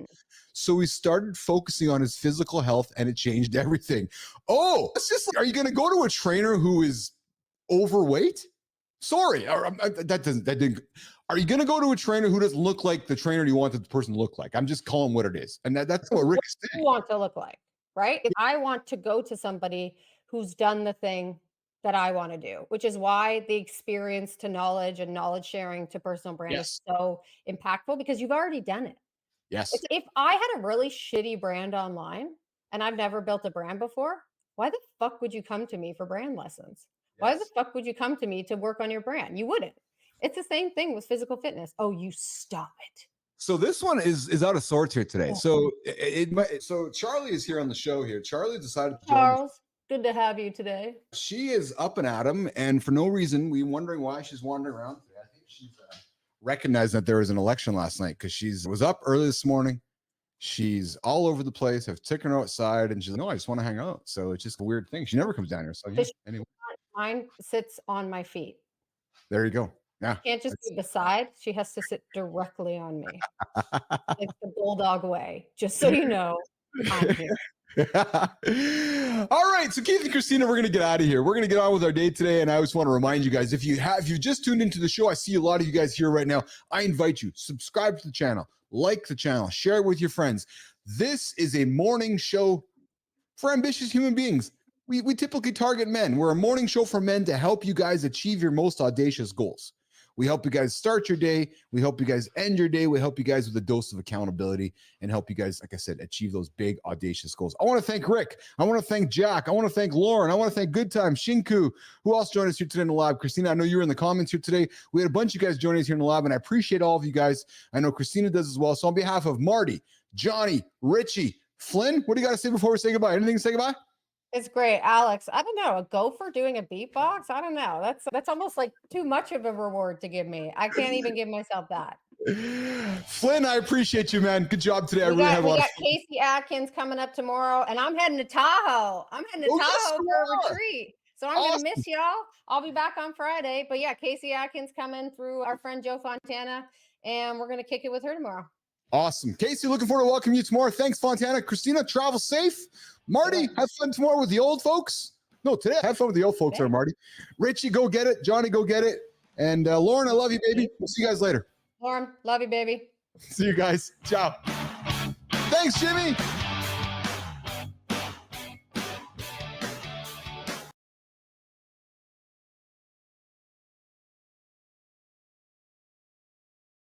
So he started focusing on his physical health and it changed everything. Oh, it's just like, are you going to go to a trainer who is overweight? Sorry, that didn't. Are you going to go to a trainer who doesn't look like the trainer you want the person to look like? I'm just calling what it is. And that's what Rick is saying. You want to look like, right? If I want to go to somebody who's done the thing that I want to do, which is why the experience to knowledge and knowledge sharing to personal brand is so impactful, because you've already done it. Yes. If I had a really shitty brand online and I've never built a brand before, why the fuck would you come to me for brand lessons? Why the fuck would you come to me to work on your brand? You wouldn't. It's the same thing with physical fitness. Oh, you stop it. So this one is out of sorts here today. So so Charlie is here on the show here. Charlie decided to join Charles, good to have you today. She is up and at him, and for no reason. We're wondering why she's wandering around today. I think she's recognized that there was an election last night because was up early this morning. She's all over the place. I've taken her outside, and she's like, no, I just want to hang out. So it's just a weird thing. She never comes down here. So yeah, anyway. Mine sits on my feet. There you go. Yeah. She can't just be beside. She has to sit directly on me. It's the bulldog way. Just so you know, I'm here. All right, so Keith and Christina, we're going to get out of here. We're going to get on with our day today, and I just want to remind you guys, if you just tuned into the show, I see a lot of you guys here right now. I invite you, subscribe to the channel, like the channel, share it with your friends. This is a morning show for ambitious human beings. we typically target men. We're a morning show for men to help you guys achieve your most audacious goals. We help you guys start your day. We help you guys end your day. We help you guys with a dose of accountability and help you guys, like I said, achieve those big, audacious goals. I want to thank Rick. I want to thank Jack. I want to thank Lauren. I want to thank Good Time, Shinku. Who else joined us here today in the lab? Christina, I know you were in the comments here today. We had a bunch of you guys joining us here in the lab, and I appreciate all of you guys. I know Christina does as well. So on behalf of Marty, Johnny, Richie, Flynn, what do you got to say before we say goodbye? Anything to say goodbye? It's great, Alex. I don't know, a gopher doing a beatbox. I don't know. That's almost like too much of a reward to give me. I can't even give myself that. Flynn, I appreciate you, man. Good job today. We got Casey Atkins coming up tomorrow, and I'm heading to Tahoe. I'm heading to Tahoe for a retreat. So I'm gonna miss y'all. I'll be back on Friday. But yeah, Casey Atkins coming through our friend Joe Fontana, and we're gonna kick it with her tomorrow. Awesome. Casey, looking forward to welcoming you tomorrow. Thanks, Fontana. Christina, travel safe. Marty, have fun tomorrow with the old folks. No, today, have fun with the old folks there, Marty. Richie, go get it. Johnny, go get it. And Lauren, I love you, baby. We'll see you guys later. Lauren, love you, baby. See you guys. Ciao. Thanks, Jimmy.